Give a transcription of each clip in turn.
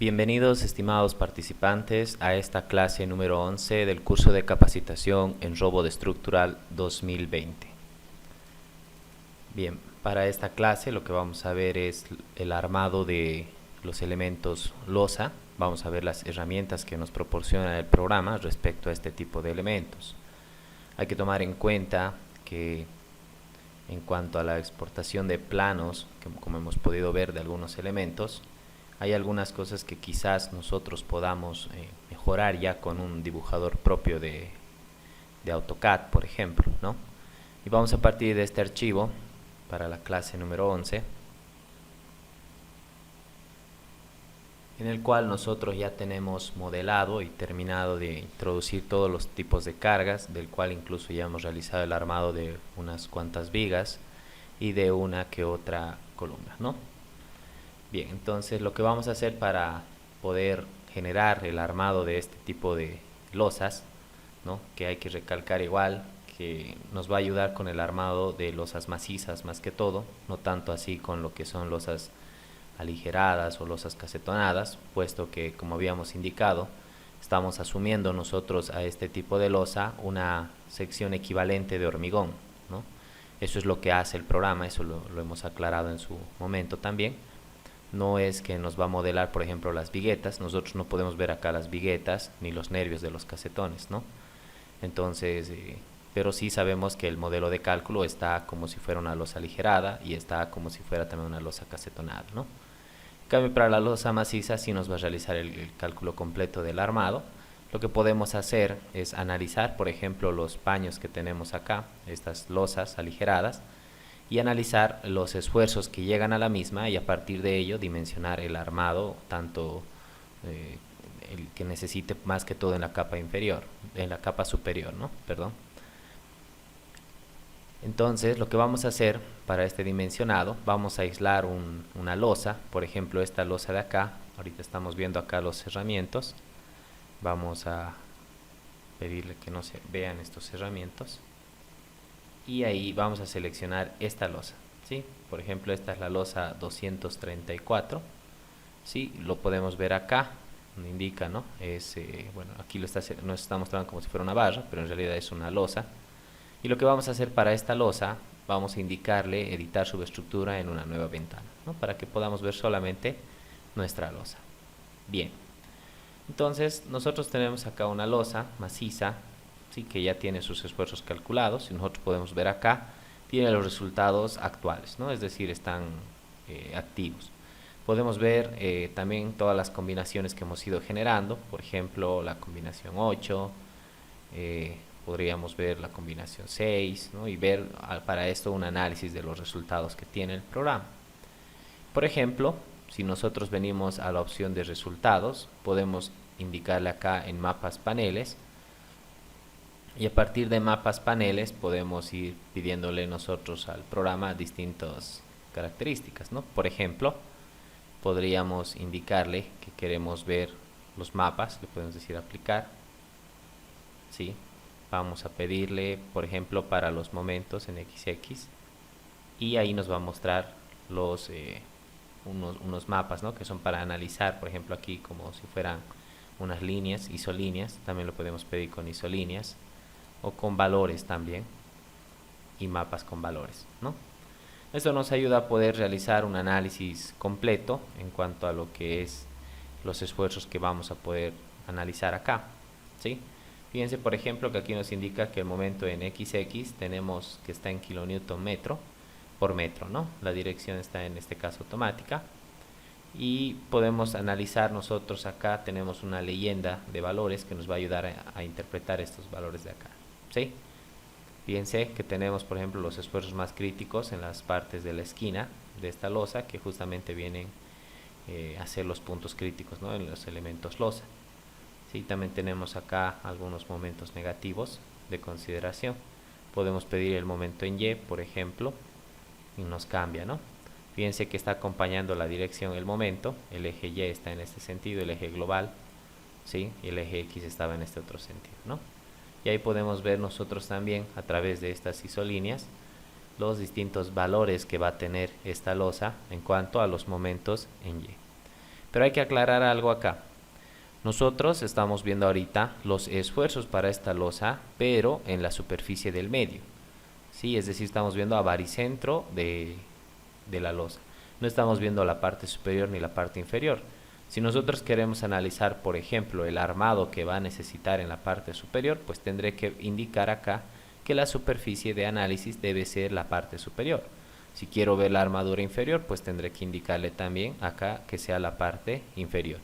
Bienvenidos, estimados participantes, a esta clase número 11 del curso de capacitación en Robot Estructural 2020. Bien, para esta clase lo que vamos a ver es el armado de los elementos losa. Vamos a ver las herramientas que nos proporciona el programa respecto a este tipo de elementos. Hay que tomar en cuenta que en cuanto a la exportación de planos, como hemos podido ver de algunos elementos, hay algunas cosas que quizás nosotros podamos mejorar ya con un dibujador propio de AutoCAD, por ejemplo, ¿no? Y vamos a partir de este archivo para la clase número 11, en el cual nosotros ya tenemos modelado y terminado de introducir todos los tipos de cargas, del cual incluso ya hemos realizado el armado de unas cuantas vigas y de una que otra columna, ¿no? Bien, entonces lo que vamos a hacer para poder generar el armado de este tipo de losas, ¿no? Que hay que recalcar igual que nos va a ayudar con el armado de losas macizas más que todo, no tanto así con lo que son losas aligeradas o losas casetonadas, puesto que, como habíamos indicado, estamos asumiendo nosotros a este tipo de losa una sección equivalente de hormigón, ¿no? Eso es lo que hace el programa, eso lo hemos aclarado en su momento también. No es que nos va a modelar, por ejemplo, las viguetas. Nosotros no podemos ver acá las viguetas ni los nervios de los casetones, ¿no? Entonces, pero sí sabemos que el modelo de cálculo está como si fuera una losa aligerada y está como si fuera también una losa casetonada, ¿no? En cambio, para la losa maciza sí nos va a realizar el cálculo completo del armado. Lo que podemos hacer es analizar, por ejemplo, los paños que tenemos acá, estas losas aligeradas, y analizar los esfuerzos que llegan a la misma y a partir de ello dimensionar el armado, tanto el que necesite más que todo en la capa inferior, en la capa superior, ¿no? Perdón. Entonces lo que vamos a hacer para este dimensionado, vamos a aislar una losa, por ejemplo esta losa de acá. Ahorita estamos viendo acá los cerramientos, vamos a pedirle que no se vean estos cerramientos y ahí vamos a seleccionar esta losa, ¿sí? Por ejemplo, esta es la losa 234, ¿sí? Lo podemos ver acá, donde indica, ¿no? Bueno, aquí nos está mostrando como si fuera una barra, pero en realidad es una losa. Y lo que vamos a hacer para esta losa, vamos a indicarle editar subestructura en una nueva ventana, ¿no? Para que podamos ver solamente nuestra losa. Bien, entonces nosotros tenemos acá una losa maciza, ¿sí? Que ya tiene sus esfuerzos calculados y nosotros podemos ver acá, tiene los resultados actuales, ¿no? Es decir, están activos. Podemos ver también todas las combinaciones que hemos ido generando, por ejemplo la combinación 8, podríamos ver la combinación 6, ¿no? Y ver para esto un análisis de los resultados que tiene el programa. Por ejemplo, si nosotros venimos a la opción de resultados, podemos indicarle acá en mapas paneles, y a partir de mapas paneles podemos ir pidiéndole nosotros al programa distintas características, ¿no? Por ejemplo, podríamos indicarle que queremos ver los mapas, le podemos decir aplicar, ¿sí? Vamos a pedirle, por ejemplo, para los momentos en XX, y ahí nos va a mostrar unos mapas, ¿no? Que son para analizar, por ejemplo, aquí como si fueran unas líneas, isolíneas, también lo podemos pedir con isolíneas, o con valores también, y mapas con valores, ¿no? Esto nos ayuda a poder realizar un análisis completo en cuanto a lo que es los esfuerzos que vamos a poder analizar acá, ¿sí? Fíjense, por ejemplo, que aquí nos indica que el momento en XX tenemos que está en kilonewton metro por metro, ¿no? La dirección está en este caso automática. Y podemos analizar nosotros acá, tenemos una leyenda de valores que nos va a ayudar a interpretar estos valores de acá, ¿sí? Fíjense que tenemos, por ejemplo, los esfuerzos más críticos en las partes de la esquina de esta losa, que justamente vienen a ser los puntos críticos, ¿no? En los elementos losa. Sí, también tenemos acá algunos momentos negativos de consideración. Podemos pedir el momento en Y, por ejemplo, y nos cambia, ¿no? Fíjense que está acompañando la dirección el momento, el eje Y está en este sentido, el eje global, ¿sí? Y el eje X estaba en este otro sentido, ¿no? Y ahí podemos ver nosotros también, a través de estas isolíneas, los distintos valores que va a tener esta losa en cuanto a los momentos en Y. Pero hay que aclarar algo acá. Nosotros estamos viendo ahorita los esfuerzos para esta losa, pero en la superficie del medio. ¿Sí? Es decir, estamos viendo a baricentro de la losa. No estamos viendo la parte superior ni la parte inferior. Si nosotros queremos analizar, por ejemplo, el armado que va a necesitar en la parte superior, pues tendré que indicar acá que la superficie de análisis debe ser la parte superior. Si quiero ver la armadura inferior, pues tendré que indicarle también acá que sea la parte inferior.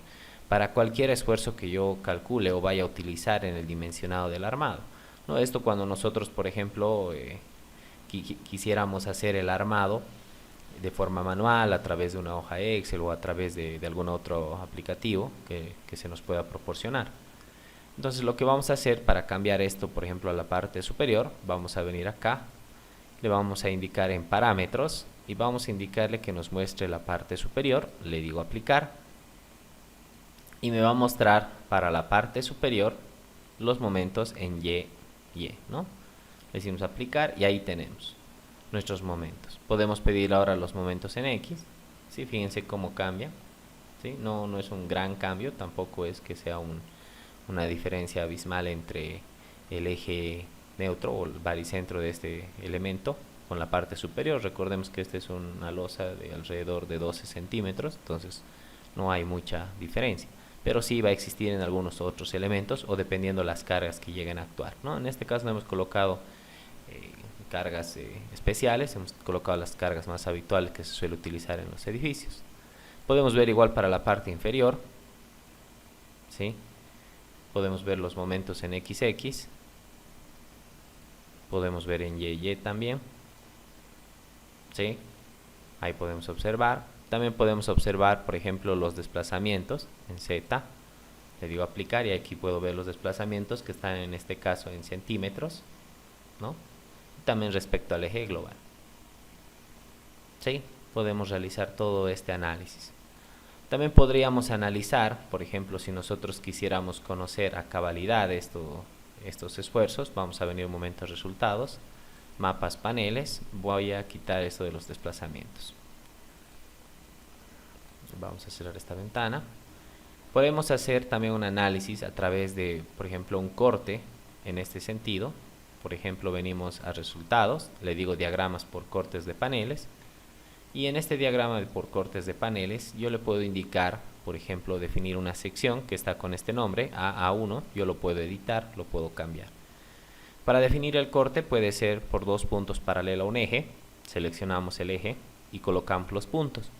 Para cualquier esfuerzo que yo calcule o vaya a utilizar en el dimensionado del armado, ¿no? Esto cuando nosotros, por ejemplo, quisiéramos hacer el armado de forma manual a través de una hoja Excel o a través de algún otro aplicativo que se nos pueda proporcionar. Entonces lo que vamos a hacer para cambiar esto, por ejemplo, a la parte superior, vamos a venir acá, le vamos a indicar en parámetros y vamos a indicarle que nos muestre la parte superior, le digo aplicar y me va a mostrar para la parte superior los momentos en Y, ¿no? Le decimos aplicar y ahí tenemos nuestros momentos. Podemos pedir ahora los momentos en X, ¿sí? Fíjense cómo cambia, ¿sí? No es un gran cambio, tampoco es que sea una diferencia abismal entre el eje neutro o el baricentro de este elemento con la parte superior. Recordemos que esta es una losa de alrededor de 12 centímetros, entonces no hay mucha diferencia, pero sí va a existir en algunos otros elementos o dependiendo las cargas que lleguen a actuar, ¿no? En este caso no hemos colocado cargas especiales, hemos colocado las cargas más habituales que se suele utilizar en los edificios. Podemos ver igual para la parte inferior, ¿sí? Podemos ver los momentos en XX, podemos ver en YY también, ¿sí? Ahí podemos observar. También podemos observar, por ejemplo, los desplazamientos en Z. Le digo aplicar y aquí puedo ver los desplazamientos que están en este caso en centímetros, ¿no? También respecto al eje global. ¿Sí? Podemos realizar todo este análisis. También podríamos analizar, por ejemplo, si nosotros quisiéramos conocer a cabalidad estos esfuerzos, vamos a venir un momento a resultados, mapas, paneles, voy a quitar esto de los desplazamientos. Vamos a cerrar esta ventana. Podemos hacer también un análisis a través de, por ejemplo, un corte en este sentido. Por ejemplo, venimos a resultados, le digo diagramas por cortes de paneles, y en este diagrama por cortes de paneles yo le puedo indicar, por ejemplo, definir una sección que está con este nombre, AA1, yo lo puedo editar, lo puedo cambiar. Para definir el corte puede ser por dos puntos paralelo a un eje, seleccionamos el eje y colocamos los puntos.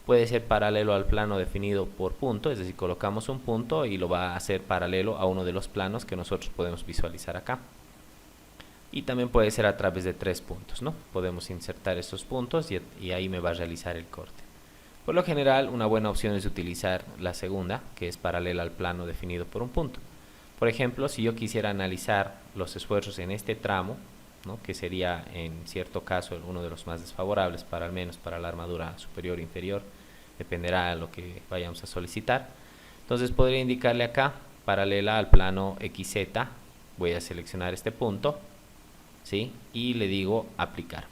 Puede ser paralelo al plano definido por punto, es decir, colocamos un punto y lo va a hacer paralelo a uno de los planos que nosotros podemos visualizar acá. Y también puede ser a través de 3 puntos, ¿no? Podemos insertar estos puntos y ahí me va a realizar el corte. Por lo general, una buena opción es utilizar la segunda, que es paralela al plano definido por un punto. Por ejemplo, si yo quisiera analizar los esfuerzos en este tramo, ¿no? Que sería en cierto caso uno de los más desfavorables, al menos para la armadura superior o inferior, dependerá de lo que vayamos a solicitar. Entonces podría indicarle acá, paralela al plano XZ, voy a seleccionar este punto, ¿sí? Y le digo aplicar.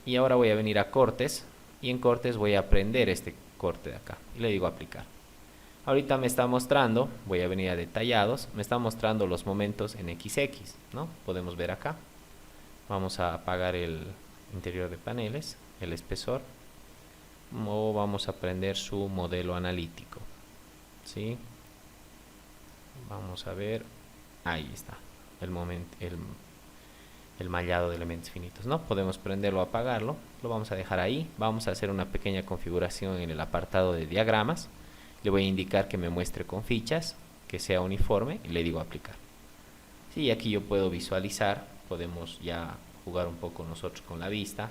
Y ahora voy a venir a cortes y en cortes voy a prender este corte de acá y le digo aplicar. Ahorita me está mostrando, voy a venir a detallados, me está mostrando los momentos en XX, ¿no? Podemos ver acá. Vamos a apagar el interior de paneles, el espesor, o vamos a prender su modelo analítico, ¿sí? Vamos a ver, ahí está el mallado de elementos finitos, ¿no? Podemos prenderlo o apagarlo, lo vamos a dejar ahí. Vamos a hacer una pequeña configuración en el apartado de diagramas. Le voy a indicar que me muestre con fichas, que sea uniforme y le digo aplicar. Sí, aquí yo puedo visualizar, podemos ya jugar un poco nosotros con la vista.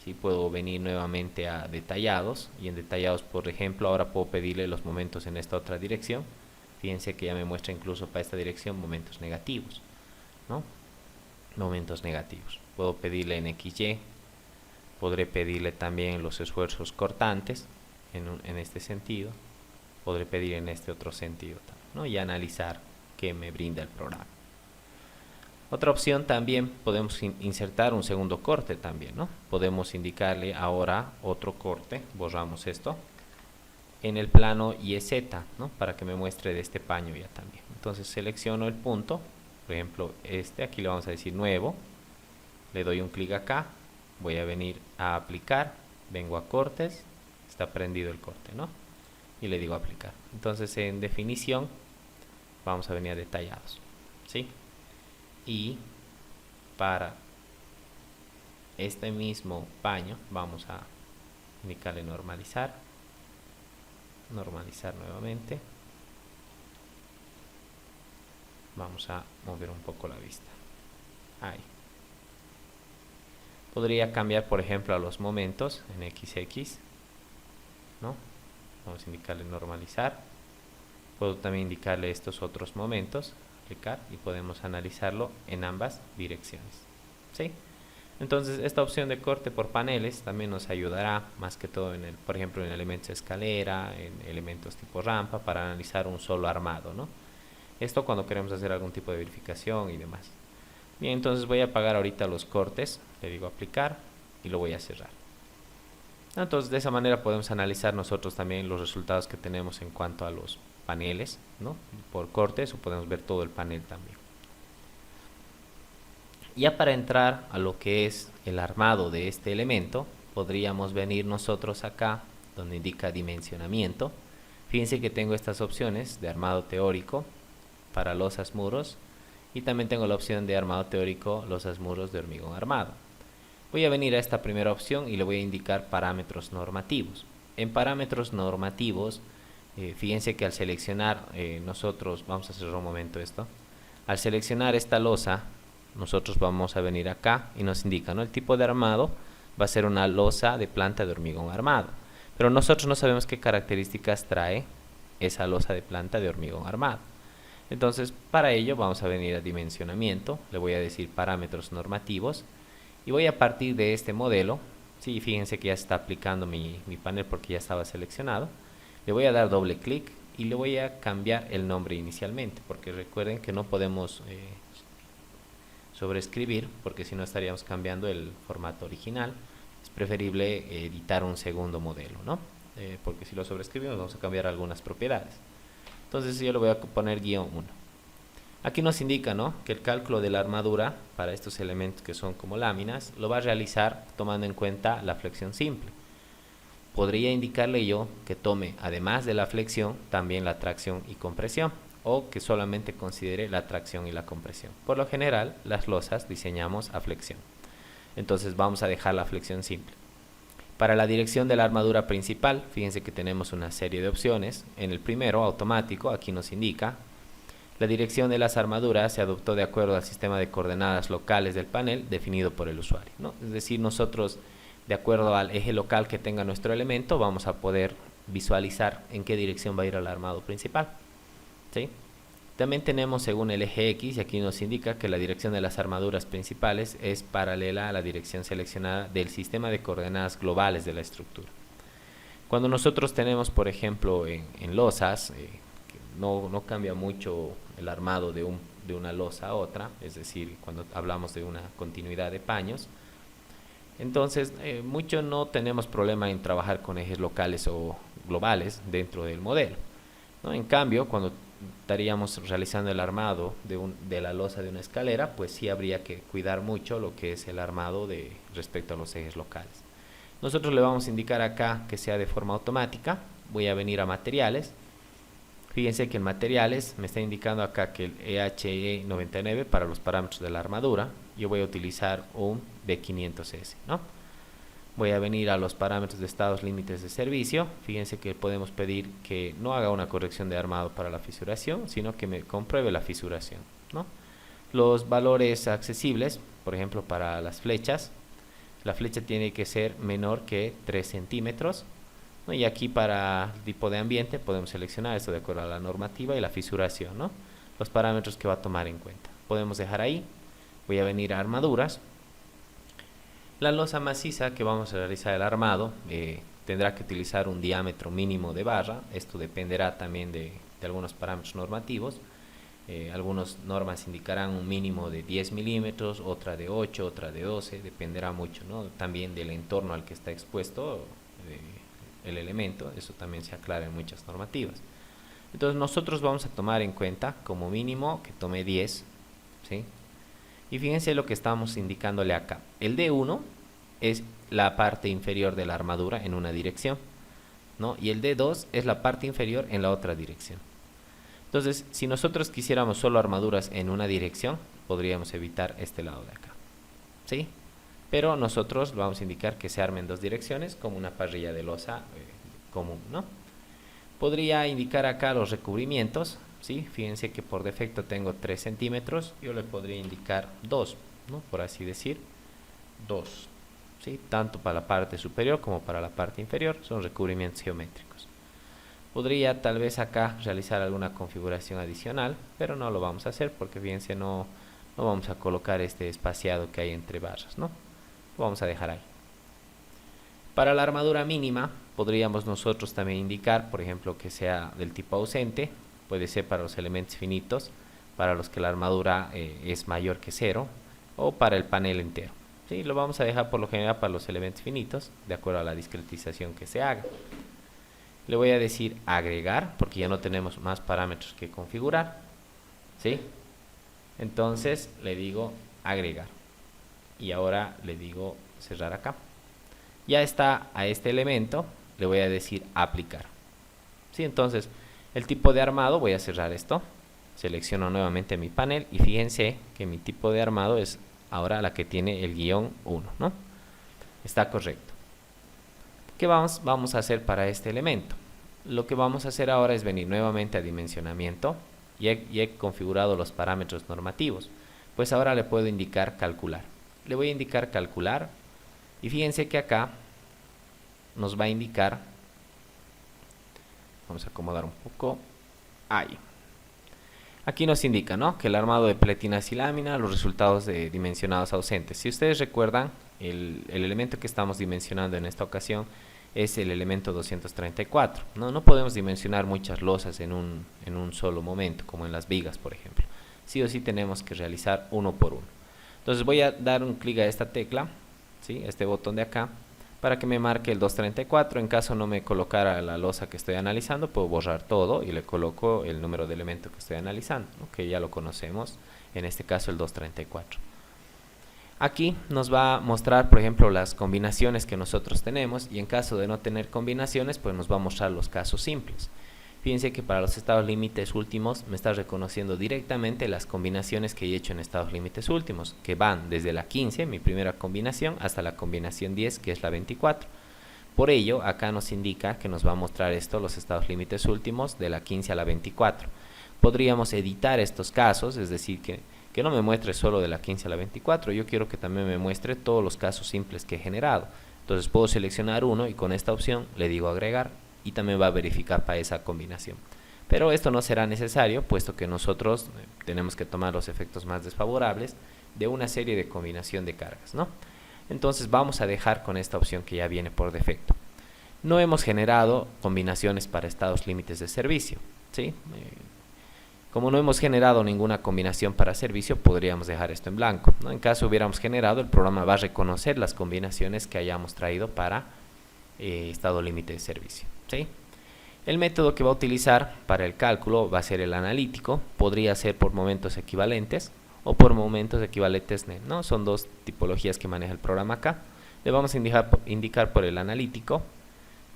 Sí, puedo venir nuevamente a detallados y en detallados, por ejemplo, ahora puedo pedirle los momentos en esta otra dirección. Fíjense que ya me muestra incluso para esta dirección momentos negativos, ¿no? Momentos negativos. Puedo pedirle en XY, podré pedirle también los esfuerzos cortantes en este sentido, podré pedir en este otro sentido, ¿no? Y analizar qué me brinda el programa. Otra opción también podemos insertar un segundo corte también, ¿no? Podemos indicarle ahora otro corte, borramos esto en el plano YZ, ¿no? Para que me muestre de este paño ya también. Entonces selecciono el punto, por ejemplo aquí le vamos a decir nuevo, le doy un clic acá, voy a venir a aplicar, vengo a cortes, está prendido el corte, ¿no? Y le digo aplicar. Entonces en definición vamos a venir a detallados, ¿sí? Y para este mismo paño vamos a indicarle normalizar, normalizar nuevamente. Vamos a mover un poco la vista. Ahí. Podría cambiar, por ejemplo, a los momentos en XX, ¿no? Vamos a indicarle normalizar. Puedo también indicarle estos otros momentos, aplicar, y podemos analizarlo en ambas direcciones, ¿sí? Entonces esta opción de corte por paneles también nos ayudará más que todo en por ejemplo en elementos de escalera, en elementos tipo rampa, para analizar un solo armado, ¿no? Esto cuando queremos hacer algún tipo de verificación y demás. Bien, entonces voy a apagar ahorita los cortes, le digo aplicar y lo voy a cerrar. Entonces de esa manera podemos analizar nosotros también los resultados que tenemos en cuanto a los paneles, ¿no? Por cortes, o podemos ver todo el panel también. Ya para entrar a lo que es el armado de este elemento, podríamos venir nosotros acá donde indica dimensionamiento. Fíjense que tengo estas opciones de armado teórico para losas muros, y también tengo la opción de armado teórico losas muros de hormigón armado. Voy a venir a esta primera opción y le voy a indicar parámetros normativos. En parámetros normativos, fíjense que al seleccionar nosotros, vamos a cerrar un momento esto, al seleccionar esta losa, nosotros vamos a venir acá y nos indica, ¿no? El tipo de armado va a ser una losa de planta de hormigón armado, pero nosotros no sabemos qué características trae esa losa de planta de hormigón armado. Entonces para ello vamos a venir a dimensionamiento, le voy a decir parámetros normativos y voy a partir de este modelo. Sí, fíjense que ya está aplicando mi panel porque ya estaba seleccionado. Le voy a dar doble clic y le voy a cambiar el nombre inicialmente, porque recuerden que no podemos sobreescribir, porque si no estaríamos cambiando el formato original. Es preferible editar un segundo modelo, ¿no? Porque si lo sobreescribimos vamos a cambiar algunas propiedades. Entonces yo le voy a poner guión 1. Aquí nos indica, ¿no?, que el cálculo de la armadura para estos elementos que son como láminas lo va a realizar tomando en cuenta la flexión simple. Podría indicarle yo que tome, además de la flexión, también la tracción y compresión, o que solamente considere la tracción y la compresión. Por lo general, las losas diseñamos a flexión. Entonces vamos a dejar la flexión simple. Para la dirección de la armadura principal, fíjense que tenemos una serie de opciones. En el primero, automático, aquí nos indica: la dirección de las armaduras se adoptó de acuerdo al sistema de coordenadas locales del panel definido por el usuario, ¿no? Es decir, nosotros, de acuerdo al eje local que tenga nuestro elemento, vamos a poder visualizar en qué dirección va a ir el armado principal, ¿sí? También tenemos según el eje X, y aquí nos indica que la dirección de las armaduras principales es paralela a la dirección seleccionada del sistema de coordenadas globales de la estructura. Cuando nosotros tenemos, por ejemplo, en losas, no cambia mucho el armado de una losa a otra, es decir, cuando hablamos de una continuidad de paños, entonces mucho no tenemos problema en trabajar con ejes locales o globales dentro del modelo, ¿no? En cambio, cuando estaríamos realizando el armado de la losa de una escalera, pues sí habría que cuidar mucho lo que es el armado respecto a los ejes locales. Nosotros le vamos a indicar acá que sea de forma automática. Voy a venir a materiales. Fíjense que en materiales me está indicando acá que el EHE 99 para los parámetros de la armadura. Yo voy a utilizar un B500S, ¿no? Voy a venir a los parámetros de estados límites de servicio. Fíjense que podemos pedir que no haga una corrección de armado para la fisuración, sino que me compruebe la fisuración, ¿no? Los valores accesibles, por ejemplo, para las flechas, la flecha tiene que ser menor que 3 centímetros, ¿no? Y aquí para el tipo de ambiente podemos seleccionar esto de acuerdo a la normativa y la fisuración, ¿no? Los parámetros que va a tomar en cuenta. Podemos dejar ahí. Voy a venir a armaduras. La losa maciza que vamos a realizar el armado tendrá que utilizar un diámetro mínimo de barra. Esto dependerá también de algunos parámetros normativos. Algunas normas indicarán un mínimo de 10 milímetros, otra de 8, otra de 12, dependerá mucho, ¿no?, también del entorno al que está expuesto el elemento, eso también se aclara en muchas normativas. Entonces nosotros vamos a tomar en cuenta como mínimo que tome 10, ¿sí? Y fíjense lo que estamos indicándole acá. El D1 es la parte inferior de la armadura en una dirección, ¿no? Y el D2 es la parte inferior en la otra dirección. Entonces, si nosotros quisiéramos solo armaduras en una dirección, podríamos evitar este lado de acá, ¿sí? Pero nosotros vamos a indicar que se arme en dos direcciones, como una parrilla de losa común, ¿no? Podría indicar acá los recubrimientos, ¿sí? Fíjense que por defecto tengo 3 centímetros, yo le podría indicar 2, ¿no? Por así decir, 2, ¿sí? Tanto para la parte superior como para la parte inferior, son recubrimientos geométricos. Podría tal vez acá realizar alguna configuración adicional, pero no lo vamos a hacer porque fíjense no vamos a colocar este espaciado que hay entre barras, ¿no? Lo vamos a dejar ahí. Para la armadura mínima podríamos nosotros también indicar, por ejemplo, que sea del tipo ausente, puede ser para los elementos finitos, para los que la armadura es mayor que 0, o para el panel entero, ¿sí? Lo vamos a dejar por lo general para los elementos finitos, de acuerdo a la discretización que se haga. Le voy a decir agregar, porque ya no tenemos más parámetros que configurar, ¿sí? Entonces le digo agregar, y ahora le digo cerrar acá. Ya está a este elemento, le voy a decir aplicar, ¿sí? Entonces el tipo de armado, voy a cerrar esto, selecciono nuevamente mi panel y fíjense que mi tipo de armado es ahora la que tiene el guión 1, ¿no? Está correcto. ¿Qué vamos a hacer para este elemento? Lo que vamos a hacer ahora es venir nuevamente a dimensionamiento y he configurado los parámetros normativos, pues ahora le puedo indicar calcular. Le voy a indicar calcular y fíjense que acá nos va a indicar, vamos a acomodar un poco, ahí. Aquí nos indica, ¿no?, que el armado de pletinas y lámina, los resultados de dimensionados ausentes. Si ustedes recuerdan, el elemento que estamos dimensionando en esta ocasión es el elemento 234. No podemos dimensionar muchas losas en un solo momento, como en las vigas, por ejemplo. Sí o sí tenemos que realizar uno por uno. Entonces voy a dar un clic a esta tecla, ¿sí?, este botón de acá, para que me marque el 234. En caso no me colocara la losa que estoy analizando, puedo borrar todo y le coloco el número de elemento que estoy analizando, ¿no?, que ya lo conocemos, en este caso el 234. Aquí nos va a mostrar, por ejemplo, las combinaciones que nosotros tenemos, y en caso de no tener combinaciones, pues nos va a mostrar los casos simples. Fíjense que para los estados límites últimos me está reconociendo directamente las combinaciones que he hecho en estados límites últimos, que van desde la 15, mi primera combinación, hasta la combinación 10, que es la 24. Por ello, acá nos indica que nos va a mostrar esto, los estados límites últimos, de la 15 a la 24. Podríamos editar estos casos, es decir, que no me muestre solo de la 15 a la 24, yo quiero que también me muestre todos los casos simples que he generado. Entonces puedo seleccionar uno y con esta opción le digo agregar, y también va a verificar para esa combinación. Pero esto no será necesario, puesto que nosotros tenemos que tomar los efectos más desfavorables de una serie de combinación de cargas, ¿no? Entonces vamos a dejar con esta opción que ya viene por defecto. No hemos generado combinaciones para estados límites de servicio, ¿sí? Como no hemos generado ninguna combinación para servicio, podríamos dejar esto en blanco, ¿no? En caso hubiéramos generado, el programa va a reconocer las combinaciones que hayamos traído para estado límite de servicio, ¿sí? El método que va a utilizar para el cálculo va a ser el analítico, podría ser por momentos equivalentes o por momentos equivalentes NEM, ¿no? Son dos tipologías que maneja el programa acá. Le vamos a indicar por el analítico.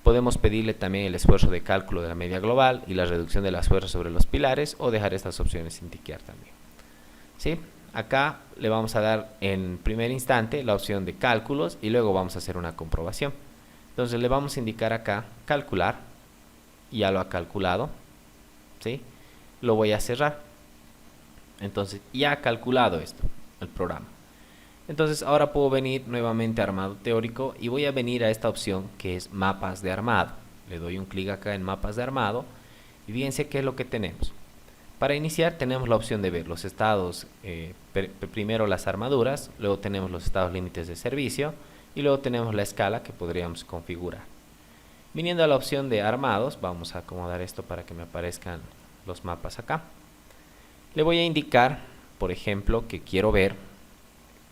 Podemos pedirle también el esfuerzo de cálculo de la media global y la reducción de las fuerzas sobre los pilares, o dejar estas opciones sin tiquear también, ¿sí? Acá le vamos a dar en primer instante la opción de cálculos y luego vamos a hacer una comprobación. Entonces le vamos a indicar acá calcular, ya lo ha calculado, ¿sí? Lo voy a cerrar. Entonces ya ha calculado esto el programa. Entonces ahora puedo venir nuevamente a armado teórico y voy a venir a esta opción que es mapas de armado. Le doy un clic acá en mapas de armado y fíjense qué es lo que tenemos. Para iniciar tenemos la opción de ver los estados, primero las armaduras, luego tenemos los estados límites de servicio y luego tenemos la escala que podríamos configurar. Viniendo a la opción de armados, vamos a acomodar esto para que me aparezcan los mapas acá. Le voy a indicar, por ejemplo, que quiero ver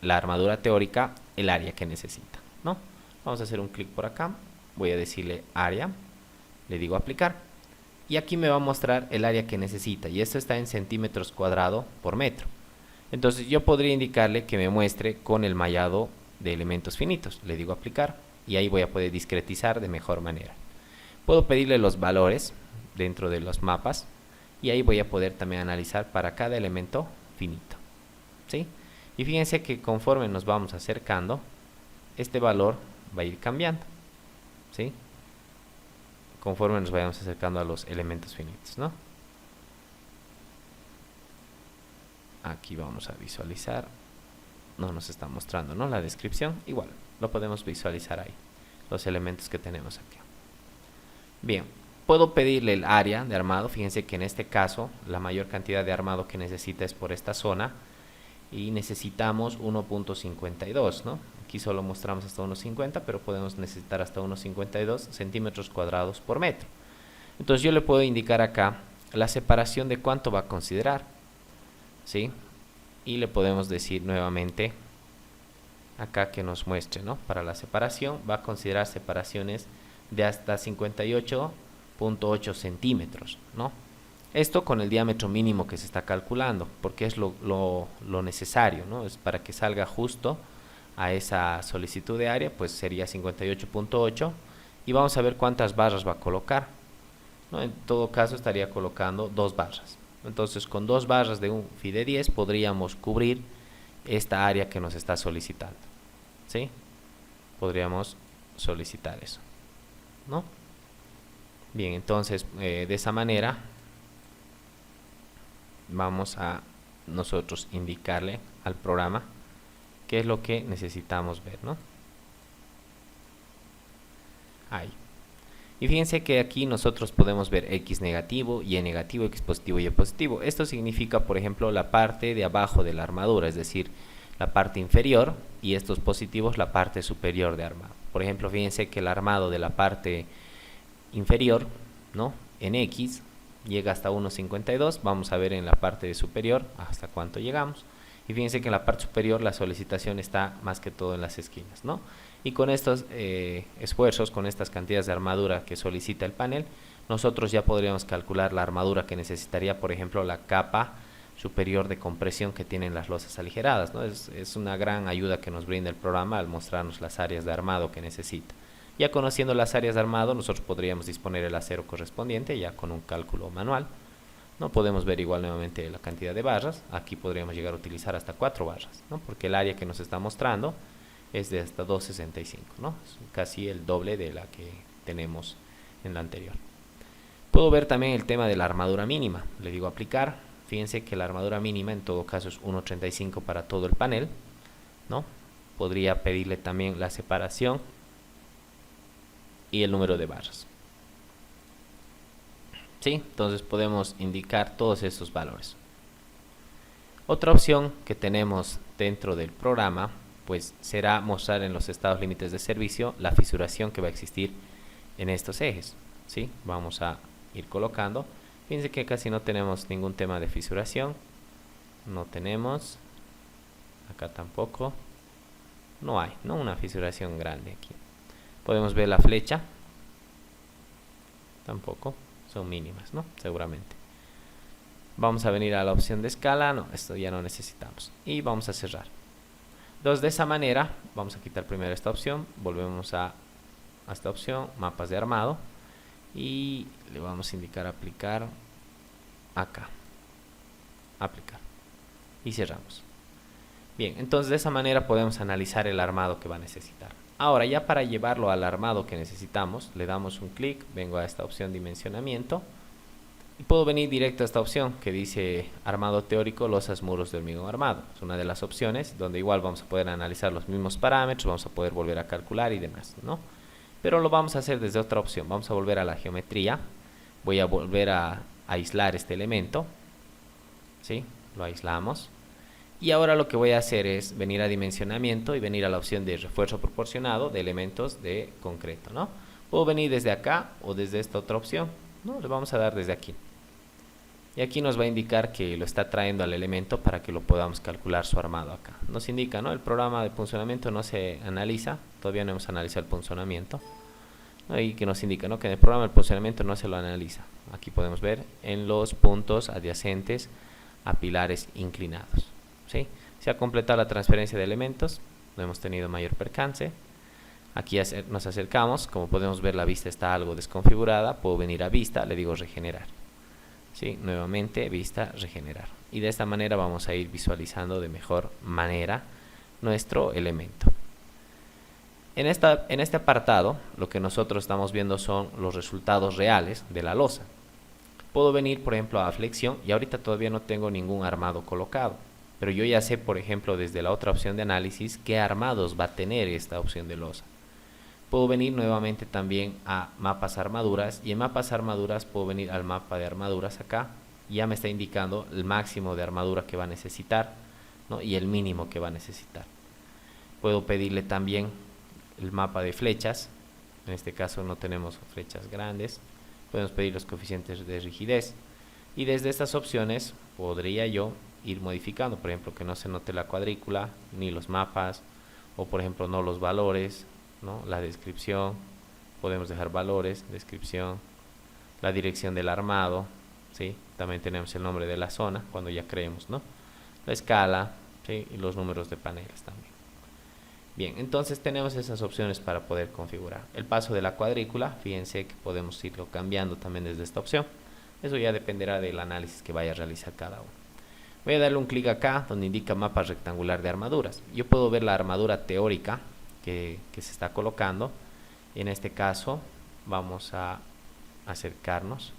la armadura teórica, el área que necesita, ¿no? Vamos a hacer un clic por acá voy a decirle área, le digo aplicar, y aquí me va a mostrar el área que necesita, y esto está en centímetros cuadrados por metro. Entonces yo podría indicarle que me muestre con el mallado de elementos finitos, le digo aplicar, y ahí voy a poder discretizar de mejor manera. Puedo pedirle los valores dentro de los mapas, y ahí voy a poder también analizar para cada elemento finito, ¿sí? Y fíjense que conforme nos vamos acercando, este valor va a ir cambiando, ¿sí? Conforme nos vayamos acercando a los elementos finitos, ¿no? Aquí vamos a visualizar, no nos está mostrando, ¿no?, la descripción, igual, lo podemos visualizar ahí, los elementos que tenemos aquí. Bien, puedo pedirle el área de armado, fíjense que en este caso, la mayor cantidad de armado que necesita es por esta zona, y necesitamos 1.52, ¿no? Aquí solo mostramos hasta 1.50, pero podemos necesitar hasta 1.52 centímetros cuadrados por metro. Entonces yo le puedo indicar acá la separación de cuánto va a considerar, ¿sí? Y le podemos decir nuevamente acá que nos muestre, ¿no? Para la separación va a considerar separaciones de hasta 58.8 centímetros, ¿no? Esto con el diámetro mínimo que se está calculando, porque es lo necesario, ¿no? Es para que salga justo a esa solicitud de área, pues sería 58.8, y vamos a ver cuántas barras va a colocar, ¿no? En todo caso estaría colocando 2 barras. Entonces con 2 barras de un FI de 10 podríamos cubrir esta área que nos está solicitando, ¿sí? Podríamos solicitar eso, ¿no? Bien, entonces de esa manera vamos a nosotros indicarle al programa qué es lo que necesitamos ver, ¿no? Ahí. Y fíjense que aquí nosotros podemos ver X negativo, Y negativo, X positivo, Y positivo. Esto significa, por ejemplo, la parte de abajo de la armadura, es decir, la parte inferior, y estos positivos la parte superior de armado. Por ejemplo, fíjense que el armado de la parte inferior, ¿no?, en X llega hasta 1.52, vamos a ver en la parte superior hasta cuánto llegamos, y fíjense que en la parte superior la solicitación está más que todo en las esquinas, ¿no? Y con estos esfuerzos, con estas cantidades de armadura que solicita el panel, nosotros ya podríamos calcular la armadura que necesitaría, por ejemplo, la capa superior de compresión que tienen las losas aligeradas, ¿no? Es una gran ayuda que nos brinda el programa al mostrarnos las áreas de armado que necesita. Ya conociendo las áreas de armado, nosotros podríamos disponer el acero correspondiente ya con un cálculo manual, ¿no? Podemos ver igual nuevamente la cantidad de barras. Aquí podríamos llegar a utilizar hasta 4 barras, ¿no?, porque el área que nos está mostrando es de hasta 2.65, ¿no? Es casi el doble de la que tenemos en la anterior. Puedo ver también el tema de la armadura mínima. Le digo aplicar. Fíjense que la armadura mínima en todo caso es 1.35 para todo el panel, ¿no? Podría pedirle también la separación y el número de barras, ¿sí? Entonces podemos indicar todos estos valores. Otra opción que tenemos dentro del programa pues será mostrar en los estados límites de servicio la fisuración que va a existir en estos ejes, ¿sí? Vamos a ir colocando. Fíjense que casi no tenemos ningún tema de fisuración, no tenemos, acá tampoco, no hay, ¿no?, una fisuración grande aquí. Podemos ver la flecha, tampoco, son mínimas, ¿no?, seguramente. Vamos a venir a la opción de escala, no, esto ya no necesitamos, y vamos a cerrar. Entonces de esa manera vamos a quitar primero esta opción, volvemos a esta opción, mapas de armado, y le vamos a indicar aplicar acá, aplicar, y cerramos. Bien, entonces de esa manera podemos analizar el armado que va a necesitar. Ahora ya para llevarlo al armado que necesitamos, le damos un clic, vengo a esta opción dimensionamiento, y puedo venir directo a esta opción que dice armado teórico, losas, muros de hormigón armado. Es una de las opciones donde igual vamos a poder analizar los mismos parámetros, vamos a poder volver a calcular y demás, ¿no? Pero lo vamos a hacer desde otra opción. Vamos a volver a la geometría, voy a volver a aislar este elemento, ¿sí? Lo aislamos. Y ahora lo que voy a hacer es venir a dimensionamiento y venir a la opción de refuerzo proporcionado de elementos de concreto, ¿no? Puedo venir desde acá o desde esta otra opción, ¿no? Le vamos a dar desde aquí. Y aquí nos va a indicar que lo está trayendo al elemento para que lo podamos calcular su armado acá. Nos indica, ¿no?, el programa de funcionamiento no se analiza, todavía no hemos analizado el funcionamiento. ahí que nos indica, ¿no?, que en el programa el posicionamiento no se lo analiza. Aquí podemos ver en los puntos adyacentes a pilares inclinados, ¿sí? Se ha completado la transferencia de elementos, no hemos tenido mayor percance. Aquí nos acercamos, como podemos ver la vista está algo desconfigurada, puedo venir a vista, le digo regenerar, ¿sí? Nuevamente vista, regenerar, y de esta manera vamos a ir visualizando de mejor manera nuestro elemento. En este apartado lo que nosotros estamos viendo son los resultados reales de la losa. Puedo venir por ejemplo a flexión y ahorita todavía no tengo ningún armado colocado, pero yo ya sé por ejemplo desde la otra opción de análisis qué armados va a tener esta opción de losa. Puedo venir nuevamente también a mapas armaduras, y en mapas armaduras puedo venir al mapa de armaduras acá, y ya me está indicando el máximo de armadura que va a necesitar, ¿no?, y el mínimo que va a necesitar. Puedo pedirle también el mapa de flechas, en este caso no tenemos flechas grandes, podemos pedir los coeficientes de rigidez, y desde estas opciones podría yo ir modificando, por ejemplo que no se note la cuadrícula, ni los mapas, o por ejemplo no los valores, ¿no?, la descripción, podemos dejar valores, descripción, la dirección del armado, ¿sí?, también tenemos el nombre de la zona cuando ya creemos, ¿no?, la escala, ¿sí?, y los números de paneles también. Bien, entonces tenemos esas opciones para poder configurar. El paso de la cuadrícula, fíjense que podemos irlo cambiando también desde esta opción. Eso ya dependerá del análisis que vaya a realizar cada uno. Voy a darle un clic acá donde indica mapa rectangular de armaduras. Yo puedo ver la armadura teórica que se está colocando. En este caso vamos a acercarnos.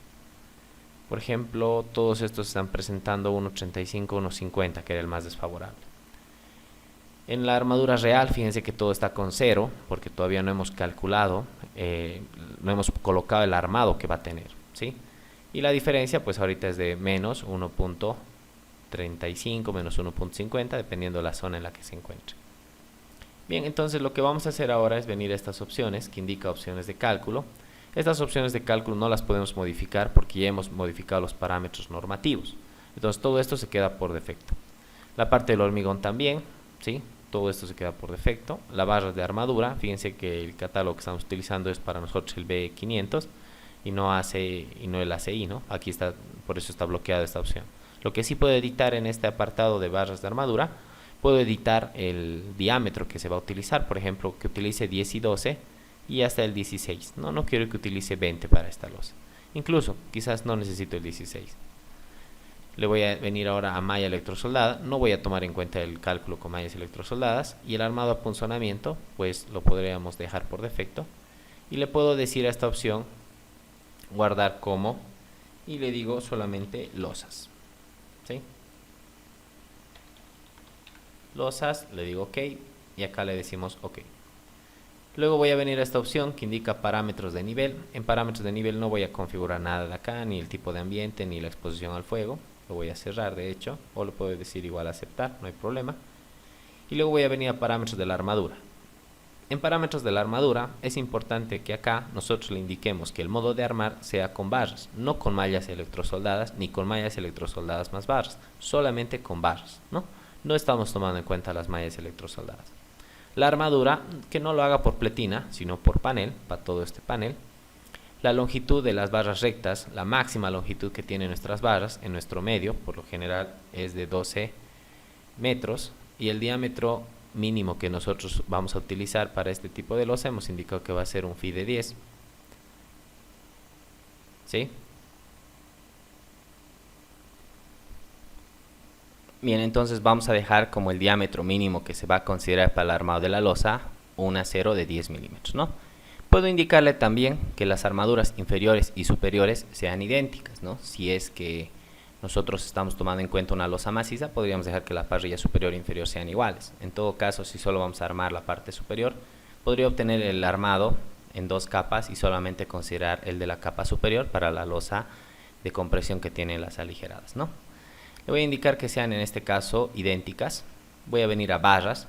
Por ejemplo, todos estos están presentando 1.35, 1.50, que era el más desfavorable. En la armadura real, fíjense que todo está con 0, porque todavía no hemos calculado, no hemos colocado el armado que va a tener, ¿sí? Y la diferencia, pues ahorita es de menos 1.35, menos 1.50, dependiendo de la zona en la que se encuentre. Bien, entonces lo que vamos a hacer ahora es venir a estas opciones, que indica opciones de cálculo. Estas opciones de cálculo no las podemos modificar porque ya hemos modificado los parámetros normativos. Entonces todo esto se queda por defecto. La parte del hormigón también, ¿sí? Todo esto se queda por defecto. La barra de armadura, fíjense que el catálogo que estamos utilizando es para nosotros el B500 y no el ACI, ¿no? Aquí está, por eso está bloqueada esta opción. Lo que sí puedo editar en este apartado de barras de armadura, puedo editar el diámetro que se va a utilizar, por ejemplo, que utilice 10 y 12 y hasta el 16. No quiero que utilice 20 para esta losa. Incluso, quizás no necesito el 16. Le voy a venir ahora a malla electrosoldada, no voy a tomar en cuenta el cálculo con mallas electrosoldadas, y el armado a punzonamiento pues lo podríamos dejar por defecto, y le puedo decir a esta opción guardar como, y le digo solamente losas, ¿sí? Losas, le digo ok, y acá le decimos ok. Luego voy a venir a esta opción que indica parámetros de nivel. En parámetros de nivel no voy a configurar nada de acá, ni el tipo de ambiente, ni la exposición al fuego. Lo voy a cerrar de hecho, o lo puedo decir igual aceptar, no hay problema. Y luego voy a venir a parámetros de la armadura. En parámetros de la armadura es importante que acá nosotros le indiquemos que el modo de armar sea con barras, no con mallas electrosoldadas ni con mallas electrosoldadas más barras, solamente con barras, ¿no? No estamos tomando en cuenta las mallas electrosoldadas. La armadura, que no lo haga por pletina, sino por panel, para todo este panel. La longitud de las barras rectas, la máxima longitud que tienen nuestras barras en nuestro medio, por lo general es de 12 metros, y el diámetro mínimo que nosotros vamos a utilizar para este tipo de losa hemos indicado que va a ser un phi de 10. ¿Sí? Bien, entonces vamos a dejar como el diámetro mínimo que se va a considerar para el armado de la losa un acero de 10 milímetros, ¿no? Puedo indicarle también que las armaduras inferiores y superiores sean idénticas, ¿no? Si es que nosotros estamos tomando en cuenta una losa maciza, podríamos dejar que la parrilla superior e inferior sean iguales. En todo caso, si solo vamos a armar la parte superior, podría obtener el armado en 2 capas y solamente considerar el de la capa superior para la losa de compresión que tienen las aligeradas, ¿no? Le voy a indicar que sean en este caso idénticas. Voy a venir a barras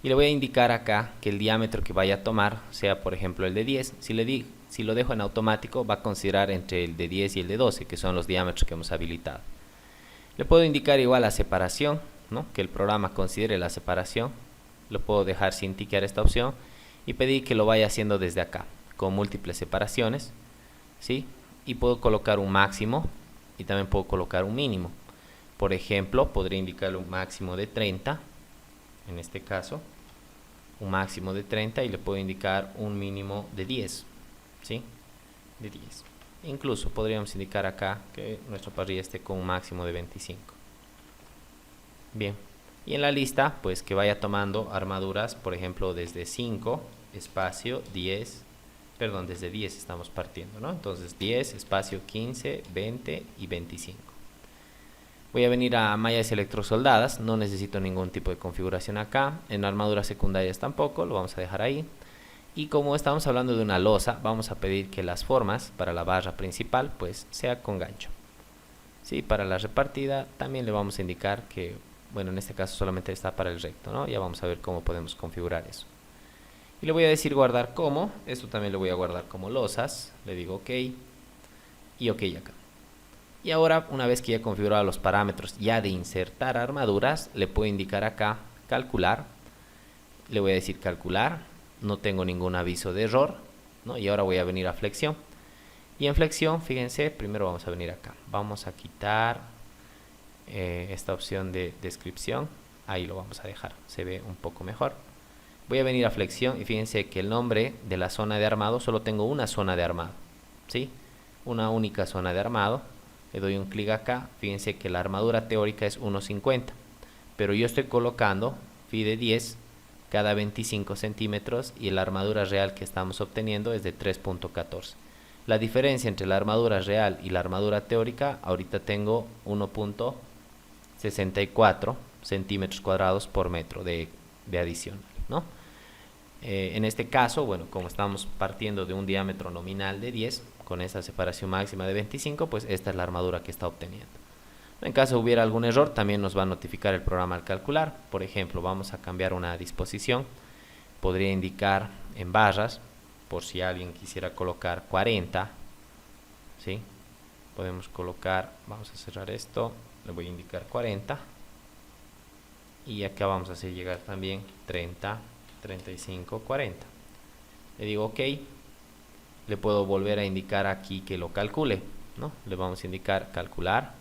y le voy a indicar acá que el diámetro que vaya a tomar sea por ejemplo el de 10. Si lo dejo en automático va a considerar entre el de 10 y el de 12, que son los diámetros que hemos habilitado. Le puedo indicar igual la separación, ¿no? Que el programa considere la separación. Lo puedo dejar sin tiquear esta opción y pedir que lo vaya haciendo desde acá. con múltiples separaciones, ¿sí? Y puedo colocar un máximo y también puedo colocar un mínimo. Por ejemplo, podría indicar un máximo de 30, en este caso, un máximo de 30 y le puedo indicar un mínimo de 10, ¿sí? De 10. Incluso podríamos indicar acá que nuestra parrilla esté con un máximo de 25. Bien, y en la lista, pues que vaya tomando armaduras, por ejemplo, desde 5, espacio, 10, perdón, desde 10 estamos partiendo, ¿no? Entonces 10, espacio, 15, 20 y 25. Voy a venir a mallas electrosoldadas, no necesito ningún tipo de configuración acá, en armaduras secundarias tampoco, lo vamos a dejar ahí. Y como estamos hablando de una losa, vamos a pedir que las formas para la barra principal pues sea con gancho. Sí, para la repartida también le vamos a indicar que, bueno, en este caso solamente está para el recto, ¿no? Ya vamos a ver cómo podemos configurar eso. Y le voy a decir guardar como, esto también lo voy a guardar como losas, le digo ok y ok acá. Y ahora, una vez que ya he configurado los parámetros ya de insertar armaduras, le puedo indicar acá calcular, le voy a decir calcular, no tengo ningún aviso de error, ¿no? Y ahora voy a venir a flexión. Y en flexión, fíjense, primero vamos a venir acá, vamos a quitar esta opción de descripción, ahí lo vamos a dejar, se ve un poco mejor. Voy a venir a flexión y fíjense que el nombre de la zona de armado, solo tengo una zona de armado, ¿sí? Una única zona de armado. Le doy un clic acá, fíjense que la armadura teórica es 1.50, pero yo estoy colocando FIDE 10 cada 25 centímetros y la armadura real que estamos obteniendo es de 3.14. La diferencia entre la armadura real y la armadura teórica, ahorita tengo 1.64 centímetros cuadrados por metro de adicional, ¿no? En este caso, bueno, como estamos partiendo de un diámetro nominal de 10, con esa separación máxima de 25, pues esta es la armadura que está obteniendo. En caso hubiera algún error, también nos va a notificar el programa al calcular. Por ejemplo, vamos a cambiar una disposición. Podría indicar en barras, por si alguien quisiera colocar 40, ¿sí? Podemos colocar, vamos a cerrar esto, le voy a indicar 40. Y acá vamos a hacer llegar también 30, 35, 40. Le digo ok. Le puedo volver a indicar aquí que lo calcule, ¿no? Le vamos a indicar calcular.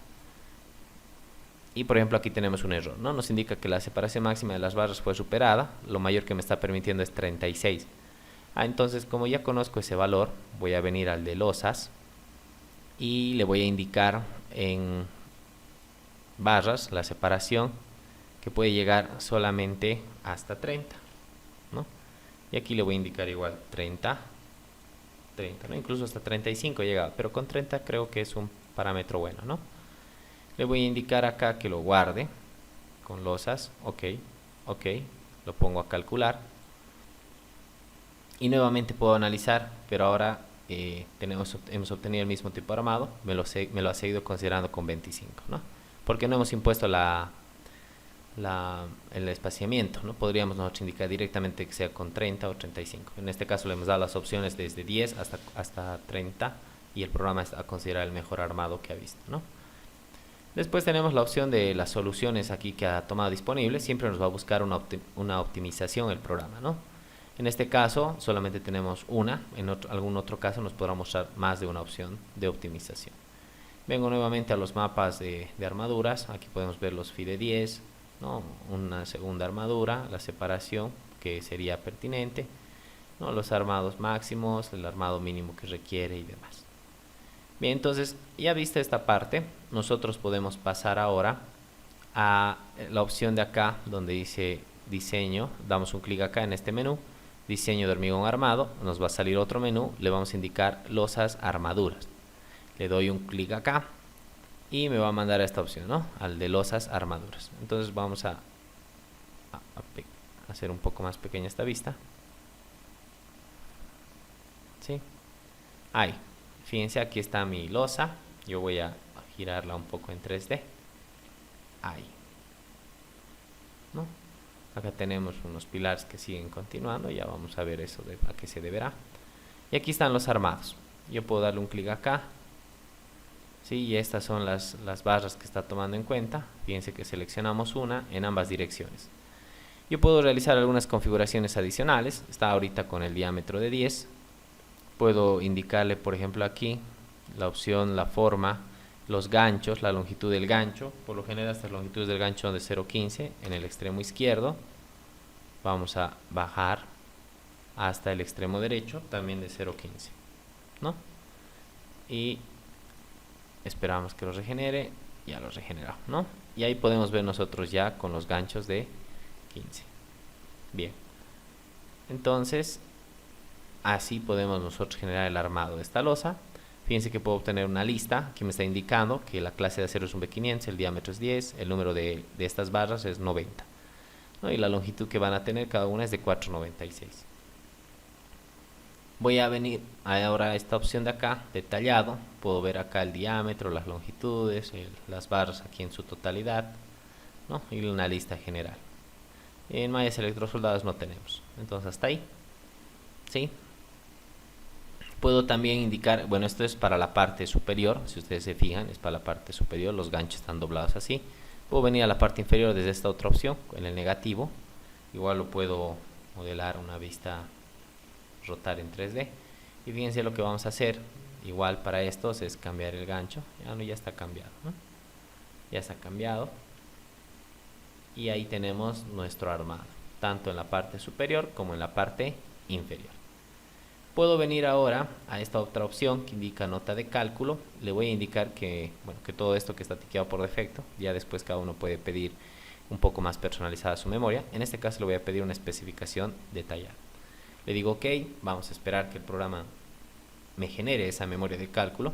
Y por ejemplo aquí tenemos un error, ¿no? Nos indica que la separación máxima de las barras fue superada. Lo mayor que me está permitiendo es 36. Entonces como ya conozco ese valor, voy a venir al de losas y le voy a indicar en barras la separación que puede llegar solamente hasta 30, ¿no? Y aquí le voy a indicar igual 30, ¿no? Incluso hasta 35 llega, pero con 30 creo que es un parámetro bueno, ¿no? Le voy a indicar acá que lo guarde con losas, ok, lo pongo a calcular y nuevamente puedo analizar, pero ahora hemos obtenido el mismo tipo de armado, me lo ha seguido considerando con 25, ¿no? Porque no hemos impuesto el espaciamiento, ¿no? Podríamos nosotros indicar directamente que sea con 30 o 35. En este caso le hemos dado las opciones desde 10 hasta 30 y el programa está a considerar el mejor armado que ha visto, ¿no? Después tenemos la opción de las soluciones aquí que ha tomado disponible. Siempre nos va a buscar una optimización el programa, ¿no? En este caso solamente tenemos una, en algún otro caso nos podrá mostrar más de una opción de optimización. Vengo nuevamente a los mapas de armaduras. Aquí podemos ver los FIDE 10, ¿no? Una segunda armadura, la separación que sería pertinente, ¿no? Los armados máximos, el armado mínimo que requiere y demás. Bien, entonces ya vista esta parte, nosotros podemos pasar ahora a la opción de acá donde dice diseño. Damos un clic acá en este menú, diseño de hormigón armado, nos va a salir otro menú, le vamos a indicar losas armaduras. Le doy un clic acá y me va a mandar a esta opción, ¿no? Al de losas armaduras. Entonces vamos a hacer un poco más pequeña esta vista. ¿Sí? Ahí. Fíjense, aquí está mi losa. Yo voy a girarla un poco en 3D. Ahí. ¿No? Acá tenemos unos pilares que siguen continuando. Ya vamos a ver eso a qué se deberá. Y aquí están los armados. Yo puedo darle un clic acá. ¿Sí? Y estas son las barras que está tomando en cuenta. Fíjense que seleccionamos una en ambas direcciones. Yo puedo realizar algunas configuraciones adicionales. Está ahorita con el diámetro de 10. Puedo indicarle, por ejemplo, aquí la opción, la forma, los ganchos, la longitud del gancho. Por lo general estas longitudes del gancho son de 0,15 en el extremo izquierdo. Vamos a bajar hasta el extremo derecho, también de 0,15, ¿no? Y esperamos que lo regenere. Ya lo regeneró, ¿no? Y ahí podemos ver nosotros ya con los ganchos de 15. Bien, entonces así podemos nosotros generar el armado de esta losa. Fíjense que puedo obtener una lista que me está indicando que la clase de acero es un B500, el diámetro es 10, el número de estas barras es 90, ¿no? Y la longitud que van a tener cada una es de 4,96. Voy a venir ahora a esta opción de acá, detallado. Puedo ver acá el diámetro, las longitudes, las barras aquí en su totalidad, ¿no? Y una lista general. En mallas electrosoldadas no tenemos, entonces hasta ahí, ¿sí? Puedo también indicar, bueno, esto es para la parte superior, si ustedes se fijan, es para la parte superior, los ganchos están doblados así. Puedo venir a la parte inferior desde esta otra opción, en el negativo. Igual lo puedo modelar una vista, rotar en 3D. Y fíjense lo que vamos a hacer, igual para estos, es cambiar el gancho. Ya está cambiado, ¿no? Ya está cambiado. Y ahí tenemos nuestro armado, tanto en la parte superior como en la parte inferior. Puedo venir ahora a esta otra opción que indica nota de cálculo. Le voy a indicar que, bueno, que todo esto que está tiqueado por defecto, ya después cada uno puede pedir un poco más personalizada su memoria. En este caso le voy a pedir una especificación detallada. Le digo OK, vamos a esperar que el programa me genere esa memoria de cálculo.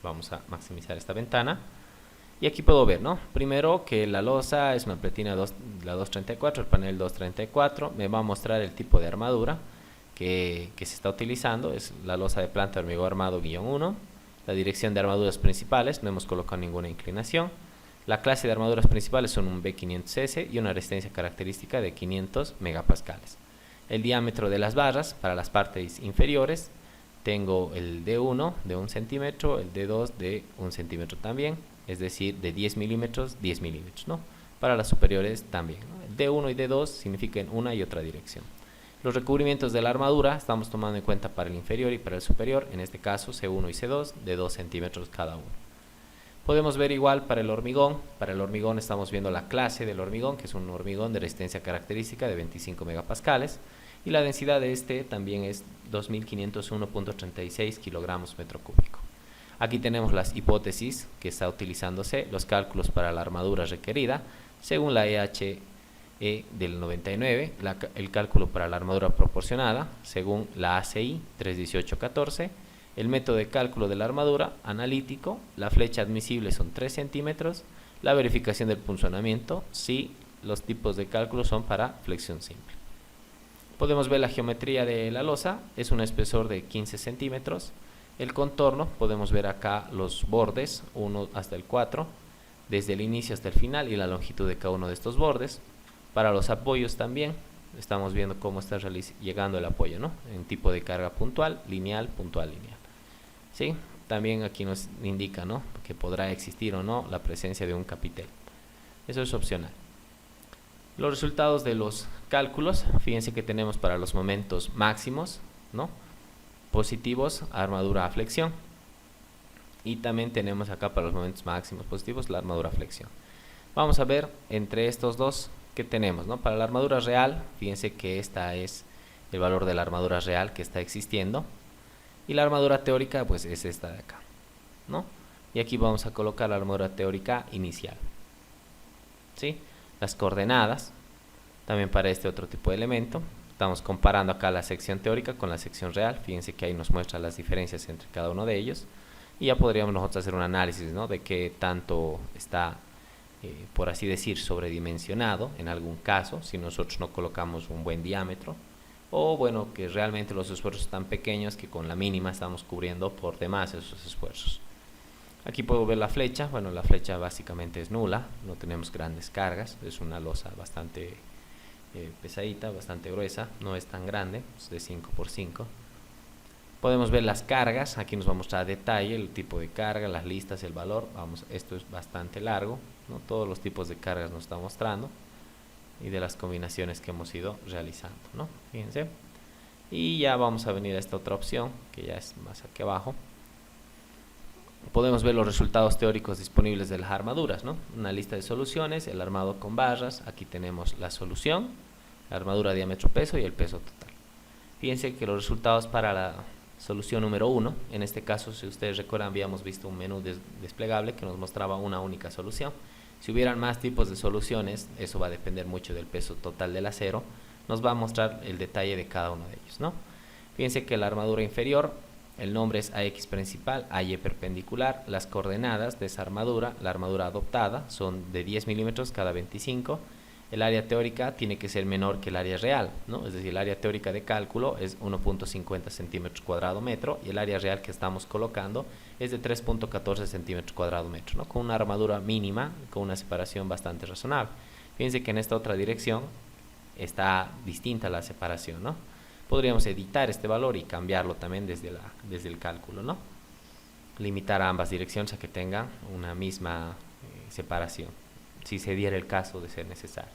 Vamos a maximizar esta ventana. Y aquí puedo ver, ¿no? Primero que la losa es una pletina la 234, el panel 234. Me va a mostrar el tipo de armadura que se está utilizando. Es la losa de planta de hormigón armado -1. La dirección de armaduras principales, no hemos colocado ninguna inclinación. La clase de armaduras principales son un B500S y una resistencia característica de 500 megapascales. El diámetro de las barras para las partes inferiores, tengo el D1 de 1 centímetro, el D2 de 1 centímetro también, es decir, de 10 milímetros, 10 milímetros, ¿no? Para las superiores también, ¿no? El D1 y D2 significan una y otra dirección. Los recubrimientos de la armadura estamos tomando en cuenta para el inferior y para el superior, en este caso C1 y C2 de 2 centímetros cada uno. Podemos ver igual para el hormigón. Para el hormigón estamos viendo la clase del hormigón, que es un hormigón de resistencia característica de 25 megapascales, y la densidad de este también es 2501.36 kilogramos metro cúbico. Aquí tenemos las hipótesis que está utilizándose, los cálculos para la armadura requerida, según la EHE del 99, el cálculo para la armadura proporcionada, según la ACI 31814, el método de cálculo de la armadura analítico, la flecha admisible son 3 centímetros, la verificación del punzonamiento, si los tipos de cálculo son para flexión simple. Podemos ver la geometría de la losa, es un espesor de 15 centímetros. El contorno, podemos ver acá los bordes, 1 hasta el 4, desde el inicio hasta el final y la longitud de cada uno de estos bordes. Para los apoyos también, estamos viendo cómo está llegando el apoyo, ¿no? En tipo de carga puntual, lineal, lineal. ¿Sí? También aquí nos indica, ¿no?, que podrá existir o no la presencia de un capitel. Eso es opcional. Los resultados de los cálculos, fíjense que tenemos para los momentos máximos, ¿no?, positivos, armadura a flexión. Y también tenemos acá para los momentos máximos positivos la armadura a flexión. Vamos a ver entre estos dos qué tenemos, ¿no? Para la armadura real, fíjense que esta es el valor de la armadura real que está existiendo. Y la armadura teórica pues es esta de acá, ¿no? Y aquí vamos a colocar la armadura teórica inicial, ¿sí? Las coordenadas también para este otro tipo de elemento. Estamos comparando acá la sección teórica con la sección real. Fíjense que ahí nos muestra las diferencias entre cada uno de ellos. Y ya podríamos nosotros hacer un análisis, ¿no?, de qué tanto está, por así decir, sobredimensionado en algún caso, si nosotros no colocamos un buen diámetro. O bueno, que realmente los esfuerzos están pequeños, que con la mínima estamos cubriendo por demás esos esfuerzos. Aquí puedo ver la flecha. Bueno, la flecha básicamente es nula, no tenemos grandes cargas, es una losa bastante pesadita, bastante gruesa, no es tan grande, es de 5 por 5. Podemos ver las cargas, aquí nos va a mostrar a detalle el tipo de carga, las listas, el valor. Vamos, esto es bastante largo, ¿no? Todos los tipos de cargas nos está mostrando y de las combinaciones que hemos ido realizando, ¿no? Fíjense. Y ya vamos a venir a esta otra opción, que ya es más aquí abajo. Podemos ver los resultados teóricos disponibles de las armaduras, ¿no? Una lista de soluciones, el armado con barras, aquí tenemos la solución, la armadura diámetro peso y el peso total. Fíjense que los resultados para la solución número 1, en este caso, si ustedes recuerdan, habíamos visto un menú desplegable que nos mostraba una única solución. Si hubieran más tipos de soluciones, eso va a depender mucho del peso total del acero, nos va a mostrar el detalle de cada uno de ellos, ¿no? Fíjense que la armadura inferior, el nombre es AX principal, AY perpendicular, las coordenadas de esa armadura, la armadura adoptada, son de 10 milímetros cada 25, el área teórica tiene que ser menor que el área real, ¿no? Es decir, el área teórica de cálculo es 1.50 centímetros cuadrado metro y el área real que estamos colocando es de 3.14 centímetros cuadrado metro, ¿no? Con una armadura mínima, con una separación bastante razonable. Fíjense que en esta otra dirección está distinta la separación, ¿no? Podríamos editar este valor y cambiarlo también desde el cálculo, ¿no? Limitar a ambas direcciones a que tengan una misma separación, si se diera el caso de ser necesario.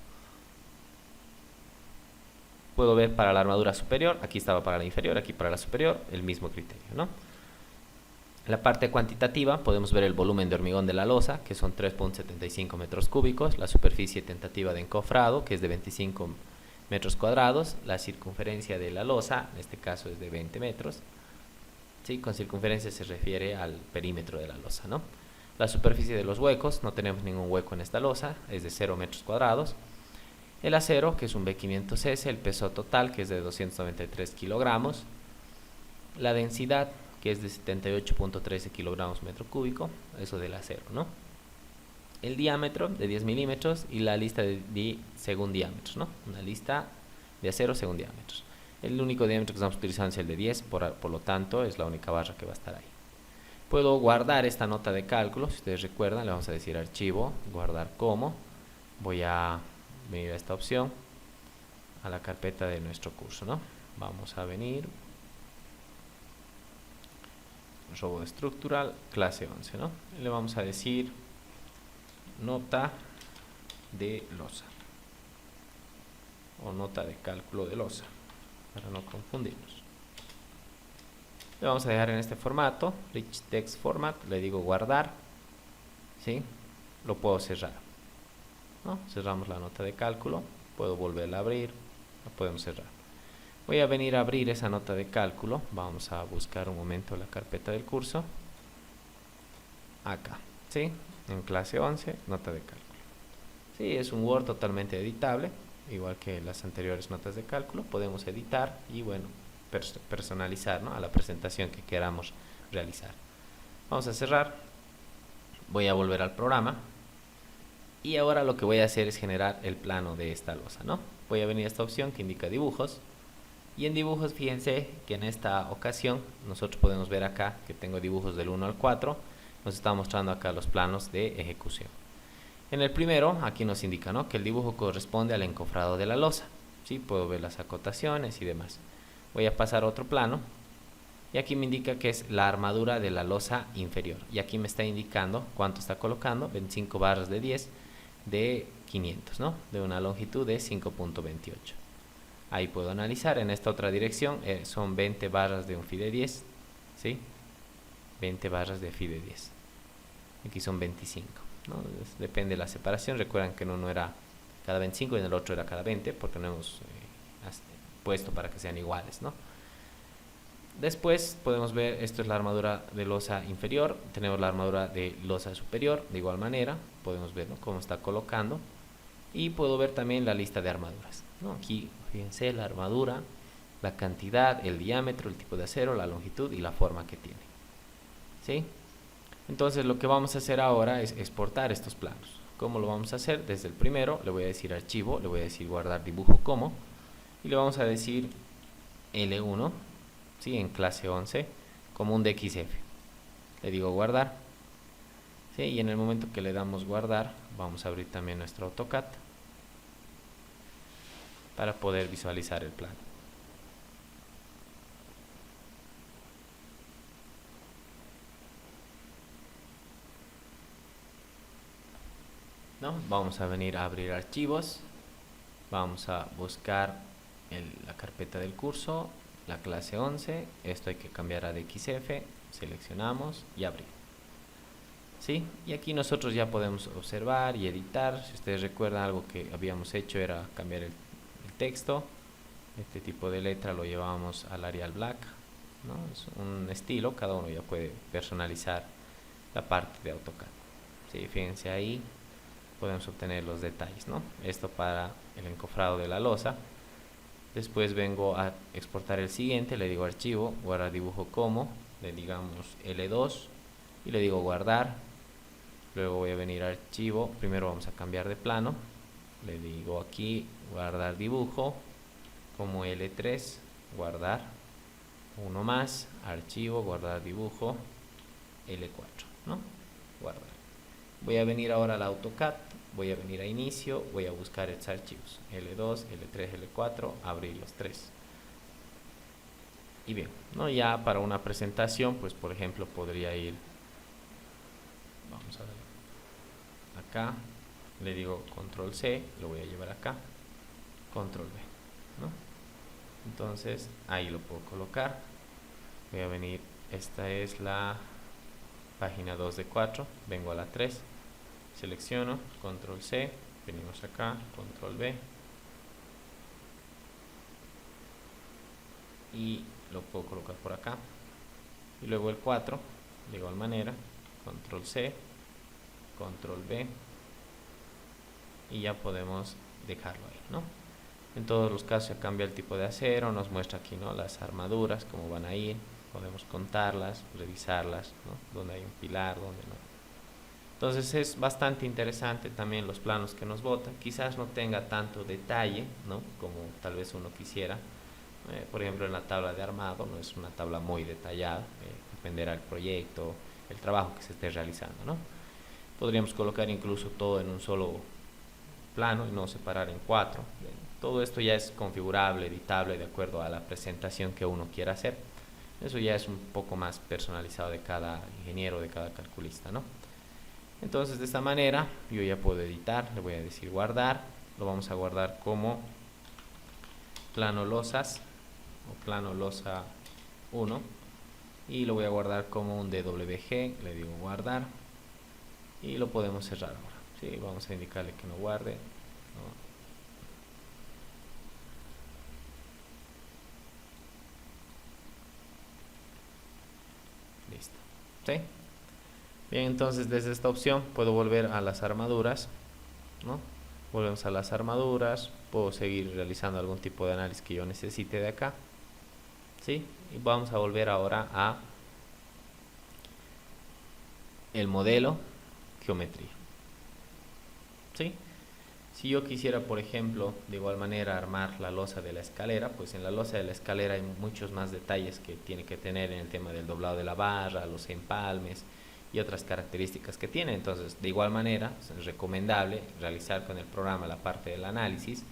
Puedo ver para la armadura superior, aquí estaba para la inferior, aquí para la superior, el mismo criterio, ¿no? En la parte cuantitativa podemos ver el volumen de hormigón de la losa, que son 3.75 metros cúbicos, la superficie tentativa de encofrado, que es de 25 metros cuadrados, la circunferencia de la losa, en este caso es de 20 metros, ¿sí? Con circunferencia se refiere al perímetro de la losa, ¿no? La superficie de los huecos, no tenemos ningún hueco en esta losa, es de 0 metros cuadrados. El acero, que es un B500S, el peso total, que es de 293 kilogramos. La densidad, que es de 78.13 kilogramos metro cúbico, eso del acero, ¿no? El diámetro de 10 milímetros y la lista de según diámetros, ¿no? Una lista de acero según diámetros. El único diámetro que estamos utilizando es el de 10, por lo tanto es la única barra que va a estar ahí. Puedo guardar esta nota de cálculo, si ustedes recuerdan, le vamos a decir archivo, guardar como. Voy a venir a esta opción, a la carpeta de nuestro curso, ¿no? Vamos a venir, robot estructural, clase 11, ¿no? Le vamos a decir nota de losa o nota de cálculo de losa para no confundirnos. Le vamos a dejar en este formato, rich text format, le digo guardar, ¿sí? Lo puedo cerrar, ¿no? Cerramos la nota de cálculo, puedo volverla a abrir, la podemos cerrar. Voy a venir a abrir esa nota de cálculo, vamos a buscar un momento la carpeta del curso, acá, ¿sí? En clase 11, nota de cálculo. Sí, es un Word totalmente editable, igual que las anteriores notas de cálculo. Podemos editar y, bueno, personalizar, ¿no?, a la presentación que queramos realizar. Vamos a cerrar. Voy a volver al programa. Y ahora lo que voy a hacer es generar el plano de esta losa, ¿no? Voy a venir a esta opción que indica dibujos. Y en dibujos, fíjense que en esta ocasión nosotros podemos ver acá que tengo dibujos del 1 al 4. Nos está mostrando acá los planos de ejecución. En el primero, aquí nos indica, ¿no?, que el dibujo corresponde al encofrado de la losa, ¿sí? Puedo ver las acotaciones y demás. Voy a pasar a otro plano y aquí me indica que es la armadura de la losa inferior. Y aquí me está indicando cuánto está colocando, 25 barras de 10 de 500, ¿no?, de una longitud de 5.28. Ahí puedo analizar. En esta otra dirección son 20 barras de un FI de 10, ¿sí? 20 barras de FI de 10. Aquí son 25, ¿no? Depende de la separación. Recuerdan que en uno era cada 25 y en el otro era cada 20, porque no hemos puesto para que sean iguales, ¿no? Después podemos ver, esto es la armadura de losa inferior, tenemos la armadura de losa superior, de igual manera, podemos ver, ¿no?, cómo está colocando, y puedo ver también la lista de armaduras, ¿no? Aquí, fíjense, la armadura, la cantidad, el diámetro, el tipo de acero, la longitud y la forma que tiene, ¿sí? Entonces lo que vamos a hacer ahora es exportar estos planos. ¿Cómo lo vamos a hacer? Desde el primero le voy a decir archivo, le voy a decir guardar dibujo como, y le vamos a decir L1, ¿sí?, en clase 11, como un DXF. Le digo guardar, ¿sí? Y en el momento que le damos guardar, vamos a abrir también nuestro AutoCAD para poder visualizar el plano. ¿No? Vamos a venir a abrir archivos, vamos a buscar la carpeta del curso, la clase 11, esto hay que cambiar a DXF, seleccionamos y abrir. ¿Sí? Y aquí nosotros ya podemos observar y editar. Si ustedes recuerdan, algo que habíamos hecho era cambiar el texto. Este tipo de letra lo llevamos al Arial Black, ¿no? Es un estilo, cada uno ya puede personalizar la parte de AutoCAD. ¿Sí? Fíjense ahí, podemos obtener los detalles, ¿no? Esto para el encofrado de la losa. Después vengo a exportar el siguiente, le digo archivo, guardar dibujo como, le digamos L2 y le digo guardar. Luego voy a venir a archivo, primero vamos a cambiar de plano, le digo aquí guardar dibujo como L3, guardar, uno más, archivo, guardar dibujo, L4, ¿no? Guardar. Voy a venir ahora al AutoCAD, voy a venir a inicio, voy a buscar estos archivos, L2, L3, L4, abrir los tres. Y bien, ¿no? Ya para una presentación, pues por ejemplo podría ir, vamos a ver, acá, le digo control C, lo voy a llevar acá, control V, ¿no? Entonces ahí lo puedo colocar. Voy a venir, esta es la página 2 de 4, vengo a la 3, selecciono, control C, venimos acá, control V y lo puedo colocar por acá. Y luego el 4, de igual manera, control C, control V y ya podemos dejarlo ahí, ¿no? En todos los casos ya cambia el tipo de acero, nos muestra aquí, ¿no?, las armaduras, cómo van a ir, podemos contarlas, revisarlas, ¿no?, dónde hay un pilar, dónde no. Entonces es bastante interesante también los planos que nos botan. Quizás no tenga tanto detalle, ¿no?, como tal vez uno quisiera. Por ejemplo, en la tabla de armado no es una tabla muy detallada, dependerá del proyecto, el trabajo que se esté realizando, ¿no? Podríamos colocar incluso todo en un solo plano y no separar en 4. Todo esto ya es configurable, editable de acuerdo a la presentación que uno quiera hacer. Eso ya es un poco más personalizado de cada ingeniero, de cada calculista, ¿no? Entonces de esta manera yo ya puedo editar, le voy a decir guardar, lo vamos a guardar como plano losas o plano losa 1 y lo voy a guardar como un DWG, le digo guardar y lo podemos cerrar ahora. Sí, vamos a indicarle que no guarde, ¿no? Listo. ¿Sí? Bien, entonces desde esta opción puedo volver a las armaduras, ¿no? Volvemos a las armaduras, puedo seguir realizando algún tipo de análisis que yo necesite de acá, ¿sí? Y vamos a volver ahora a el modelo geometría, ¿sí? Si yo quisiera, por ejemplo, de igual manera armar la losa de la escalera, pues en la losa de la escalera hay muchos más detalles que tiene que tener en el tema del doblado de la barra, los empalmes y otras características que tiene. Entonces, de igual manera, es recomendable realizar con el programa la parte del análisis,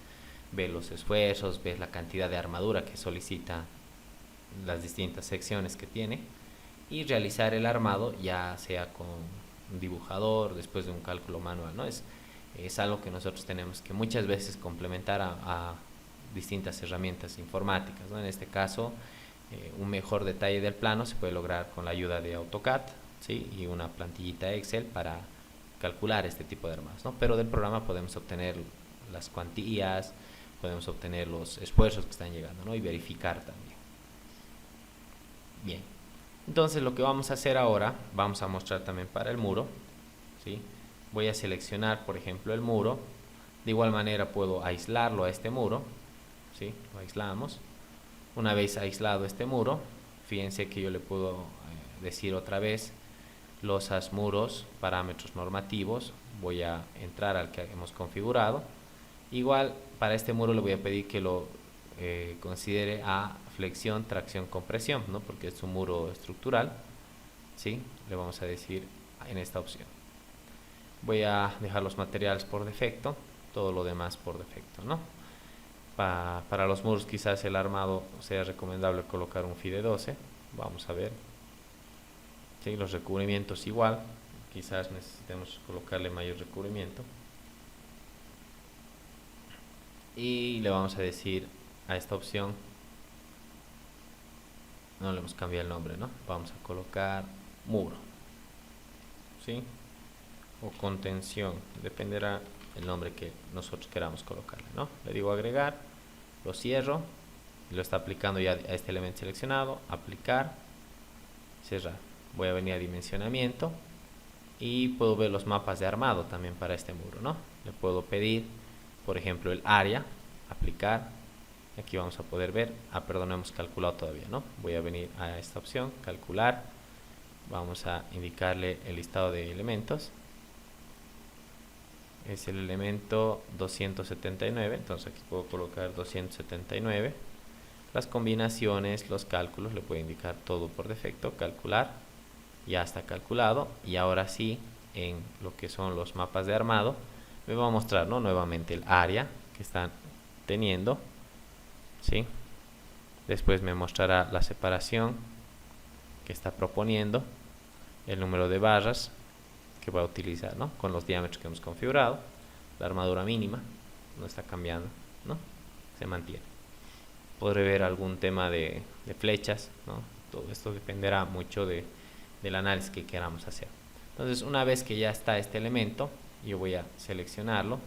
ver los esfuerzos, ver la cantidad de armadura que solicita las distintas secciones que tiene y realizar el armado ya sea con un dibujador después de un cálculo manual, ¿no? Es algo que nosotros tenemos que muchas veces complementar a distintas herramientas informáticas, ¿no? En este caso, un mejor detalle del plano se puede lograr con la ayuda de AutoCAD, ¿sí?, y una plantillita Excel para calcular este tipo de armados, ¿no? Pero del programa podemos obtener las cuantías, podemos obtener los esfuerzos que están llegando, ¿no?, y verificar también. Bien, entonces lo que vamos a hacer ahora, vamos a mostrar también para el muro, ¿sí? Voy a seleccionar, por ejemplo, el muro. De igual manera puedo aislarlo a este muro, ¿sí? Lo aislamos. Una vez aislado este muro, fíjense que yo le puedo decir otra vez losas, muros, parámetros normativos. Voy a entrar al que hemos configurado. Igual para este muro le voy a pedir que lo considere a flexión, tracción, compresión, ¿no?, porque es un muro estructural, ¿sí? Le vamos a decir en esta opción. Voy a dejar los materiales por defecto, todo lo demás por defecto, ¿no? Para los muros quizás el armado sea recomendable colocar un FIDE 12, vamos a ver. ¿Sí? Los recubrimientos igual, quizás necesitemos colocarle mayor recubrimiento. Y le vamos a decir a esta opción no le hemos cambiado el nombre, ¿no? Vamos a colocar muro, ¿sí? O contención, dependerá el nombre que nosotros queramos colocarle, ¿no? Le digo agregar, lo cierro, lo está aplicando ya a este elemento seleccionado, aplicar, cerrar. Voy a venir a dimensionamiento y puedo ver los mapas de armado también para este muro, ¿no? Le puedo pedir, por ejemplo, el área, aplicar. Aquí vamos a poder ver, perdón, no hemos calculado todavía, ¿no? Voy a venir a esta opción, calcular. Vamos a indicarle el listado de elementos. Es el elemento 279, entonces aquí puedo colocar 279. Las combinaciones, los cálculos, le puedo indicar todo por defecto, calcular. Ya está calculado y ahora sí, en lo que son los mapas de armado, me va a mostrar, ¿no? Nuevamente el área que están teniendo, ¿sí? Después me mostrará la separación que está proponiendo, el número de barras que va a utilizar, ¿no? Con los diámetros que hemos configurado, la armadura mínima no está cambiando, ¿no? Se mantiene. Podré ver algún tema de flechas, ¿no? Todo esto dependerá mucho del análisis que queramos hacer. Entonces, una vez que ya está este elemento, yo voy a seleccionarlo.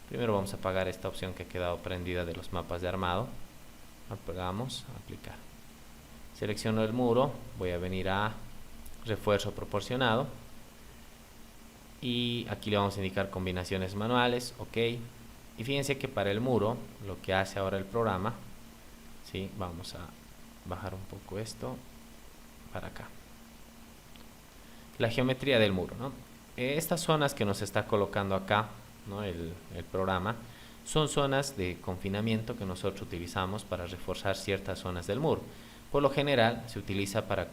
Primero vamos a apagar esta opción que ha quedado prendida de los mapas de armado. Apagamos, aplicar. Selecciono el muro, voy a venir a refuerzo proporcionado y aquí le vamos a indicar combinaciones manuales, ok. Y fíjense que para el muro, lo que hace ahora el programa, ¿sí? Vamos a bajar un poco esto para acá. La geometría del muro, ¿no? Estas zonas que nos está colocando acá, ¿no? el programa, son zonas de confinamiento que nosotros utilizamos para reforzar ciertas zonas del muro. Por lo general se utiliza para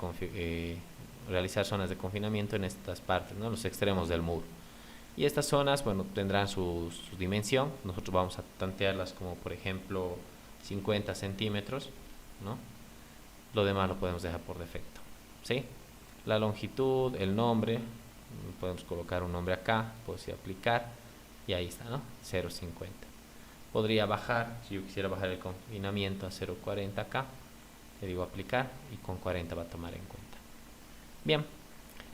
realizar zonas de confinamiento en estas partes, ¿no? Los extremos del muro. Y estas zonas, bueno, tendrán su dimensión. Nosotros vamos a tantearlas como, por ejemplo, 50 centímetros, ¿no? Lo demás lo podemos dejar por defecto, ¿sí? La longitud, el nombre, podemos colocar un nombre acá, puedo decir aplicar, y ahí está, ¿no? 0,50. Podría bajar, si yo quisiera bajar el confinamiento a 0,40 acá, le digo aplicar y con 40 va a tomar en cuenta. Bien,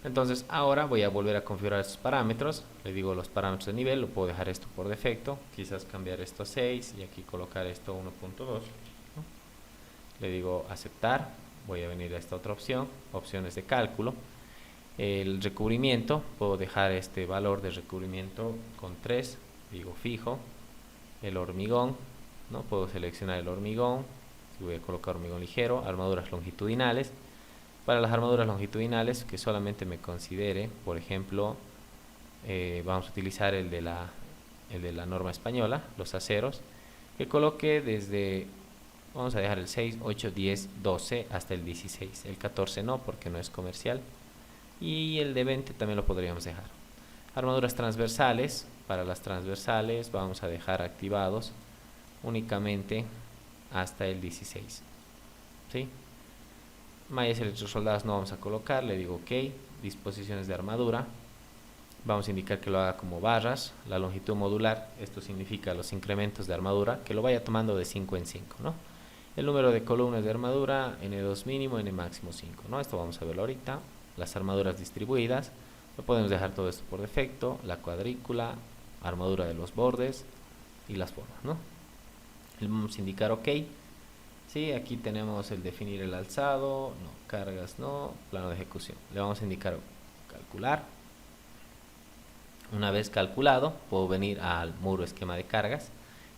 entonces ahora voy a volver a configurar estos parámetros. Le digo los parámetros de nivel, lo puedo dejar esto por defecto, quizás cambiar esto a 6 y aquí colocar esto a 1.2, ¿no? Le digo aceptar, voy a venir a esta otra opción, opciones de cálculo. El recubrimiento, puedo dejar este valor de recubrimiento con 3, digo fijo. El hormigón, ¿no? Puedo seleccionar el hormigón, si voy a colocar hormigón ligero, armaduras longitudinales. Para las armaduras longitudinales, que solamente me considere, por ejemplo, vamos a utilizar el de la norma española, los aceros, que coloque desde, vamos a dejar el 6, 8, 10, 12 hasta el 16, el 14 no, porque no es comercial, y el de 20 también lo podríamos dejar. Armaduras transversales, para las transversales vamos a dejar activados únicamente hasta el 16, ¿sí? Mallas electrosoldadas no vamos a colocar, le digo ok. Disposiciones de armadura, vamos a indicar que lo haga como barras. La longitud modular, esto significa los incrementos de armadura, que lo vaya tomando de 5 en 5, ¿no? El número de columnas de armadura, N2 mínimo, N máximo 5, ¿no? Esto vamos a verlo ahorita. Las armaduras distribuidas, lo podemos dejar todo esto por defecto. La cuadrícula, armadura de los bordes y las formas, ¿no? Le vamos a indicar ok. Sí, aquí tenemos el definir el alzado, no, cargas no, plano de ejecución. Le vamos a indicar calcular. Una vez calculado, puedo venir al muro esquema de cargas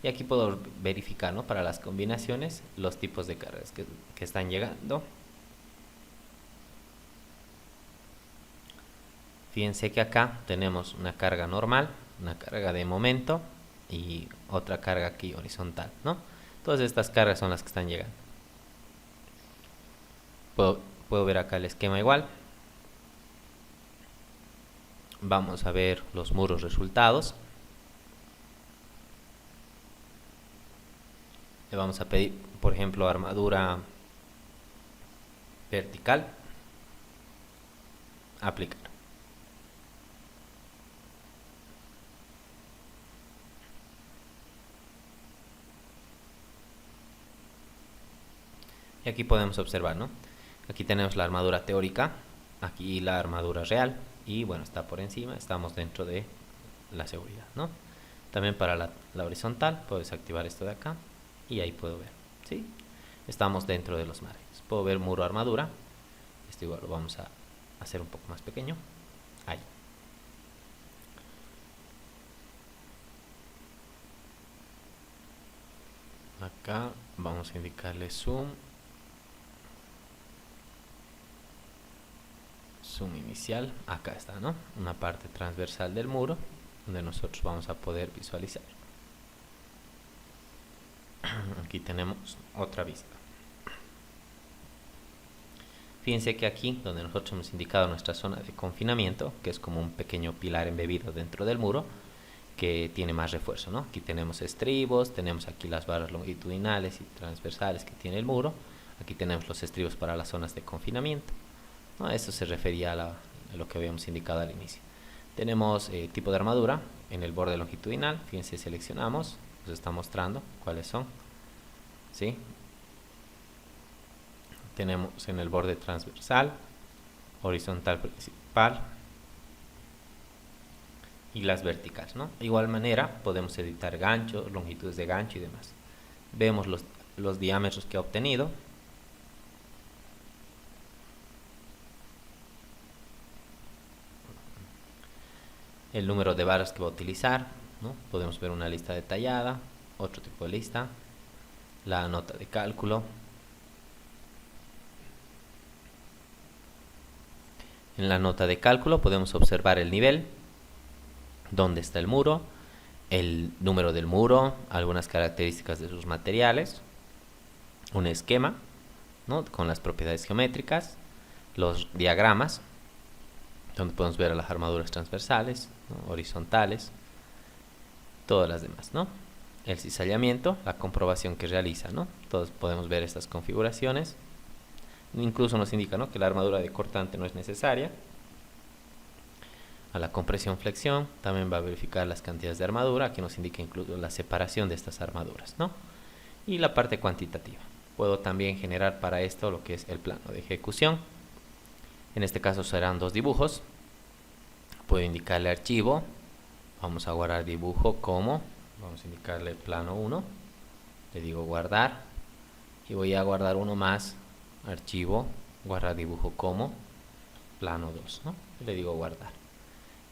y aquí puedo verificar, ¿no? Para las combinaciones, los tipos de cargas que están llegando. Fíjense que acá tenemos una carga normal, una carga de momento y otra carga aquí horizontal, ¿no? Todas estas cargas son las que están llegando. Puedo ver acá el esquema igual. Vamos a ver los muros resultados. Le vamos a pedir, por ejemplo, armadura vertical. Aplicar. Y aquí podemos observar, ¿no? Aquí tenemos la armadura teórica, aquí la armadura real, y bueno, está por encima, estamos dentro de la seguridad, ¿no? También para la horizontal puedo desactivar esto de acá y ahí puedo ver, ¿sí? Estamos dentro de los márgenes. Puedo ver muro armadura. Esto igual lo vamos a hacer un poco más pequeño. Ahí. Acá vamos a indicarle zoom. Zoom inicial. Acá está, ¿no? Una parte transversal del muro donde nosotros vamos a poder visualizar. Aquí tenemos otra vista. Fíjense que aquí, donde nosotros hemos indicado nuestra zona de confinamiento, que es como un pequeño pilar embebido dentro del muro, que tiene más refuerzo, ¿no? Aquí tenemos estribos, tenemos aquí las barras longitudinales y transversales que tiene el muro, aquí tenemos los estribos para las zonas de confinamiento, ¿no? Esto se refería a lo que habíamos indicado al inicio. Tenemos tipo de armadura en el borde longitudinal, fíjense, seleccionamos, nos está mostrando cuáles son, ¿sí? Tenemos en el borde transversal, horizontal principal y las verticales, ¿no? De igual manera podemos editar ganchos, longitudes de gancho y demás. Vemos los diámetros que ha obtenido. El número de barras que va a utilizar, ¿no? Podemos ver una lista detallada, otro tipo de lista, la nota de cálculo. En la nota de cálculo podemos observar el nivel, dónde está el muro, el número del muro, algunas características de sus materiales, un esquema, ¿no? Con las propiedades geométricas, los diagramas, donde podemos ver las armaduras transversales, ¿no? Horizontales, todas las demás, ¿no? El cizallamiento, la comprobación que realiza, ¿no? Todos podemos ver estas configuraciones. Incluso nos indica, ¿no?, que la armadura de cortante no es necesaria. A la compresión flexión también va a verificar las cantidades de armadura. Aquí nos indica incluso la separación de estas armaduras, ¿no? Y la parte cuantitativa. Puedo también generar para esto lo que es el plano de ejecución. En este caso serán dos dibujos. Puedo indicarle archivo. Vamos a guardar dibujo como. Vamos a indicarle plano 1. Le digo guardar. Y voy a guardar uno más. Archivo, guardar dibujo como plano 2, ¿no? Le digo guardar.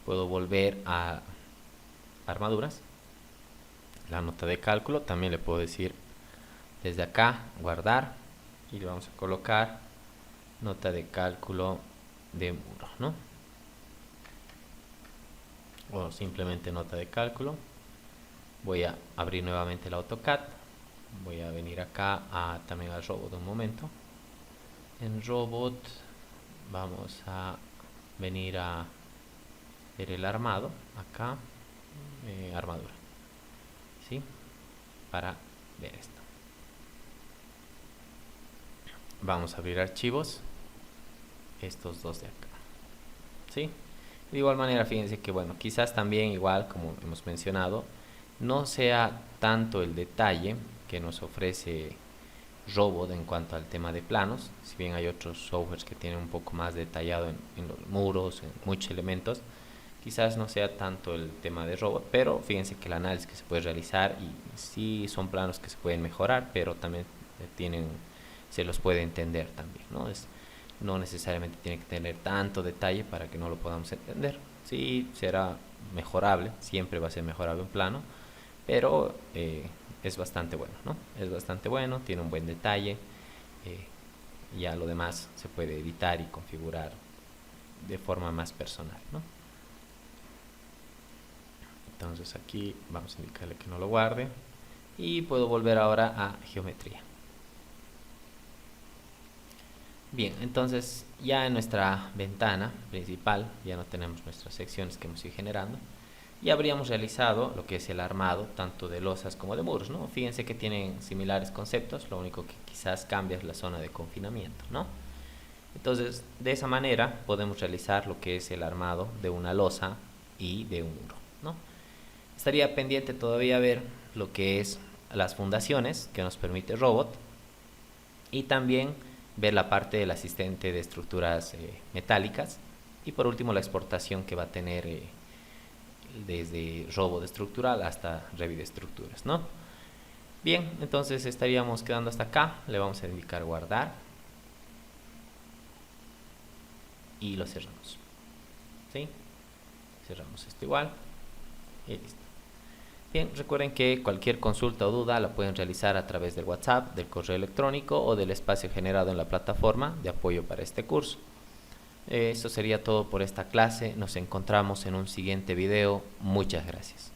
Puedo volver a armaduras, la nota de cálculo, también le puedo decir desde acá guardar y le vamos a colocar nota de cálculo de muro, ¿no? O simplemente nota de cálculo. Voy a abrir nuevamente el AutoCAD, voy a venir acá también al robot un momento. En robot vamos a venir a ver el armado, acá, armadura, ¿sí? Para ver esto. Vamos a abrir archivos, estos dos de acá, ¿sí? De igual manera, fíjense que, bueno, quizás también igual, como hemos mencionado, no sea tanto el detalle que nos ofrece Robot en cuanto al tema de planos, si bien hay otros softwares que tienen un poco más detallado en los muros, en muchos elementos, quizás no sea tanto el tema de Robot, pero fíjense que el análisis que se puede realizar y sí son planos que se pueden mejorar, pero también se los puede entender también, ¿no? No necesariamente tiene que tener tanto detalle para que no lo podamos entender. Sí será mejorable, siempre va a ser mejorable un plano, pero es bastante bueno, ¿no? Es bastante bueno, tiene un buen detalle. Ya lo demás se puede editar y configurar de forma más personal, ¿no? Entonces aquí vamos a indicarle que no lo guarde y puedo volver ahora a geometría. Bien, entonces ya en nuestra ventana principal ya no tenemos nuestras secciones que hemos ido generando. Y habríamos realizado lo que es el armado tanto de losas como de muros, ¿no? Fíjense que tienen similares conceptos, lo único que quizás cambia es la zona de confinamiento, ¿no? Entonces, de esa manera podemos realizar lo que es el armado de una losa y de un muro, ¿no? Estaría pendiente todavía ver lo que es las fundaciones que nos permite Robot y también ver la parte del asistente de estructuras metálicas y por último la exportación que va a tener desde robo de estructural hasta Revit de estructuras, ¿no? Bien, entonces estaríamos quedando hasta acá. Le vamos a indicar guardar y lo cerramos. ¿Sí? Cerramos esto igual y listo. Bien, recuerden que cualquier consulta o duda la pueden realizar a través del WhatsApp, del correo electrónico o del espacio generado en la plataforma de apoyo para este curso. Eso sería todo por esta clase. Nos encontramos en un siguiente video. Muchas gracias.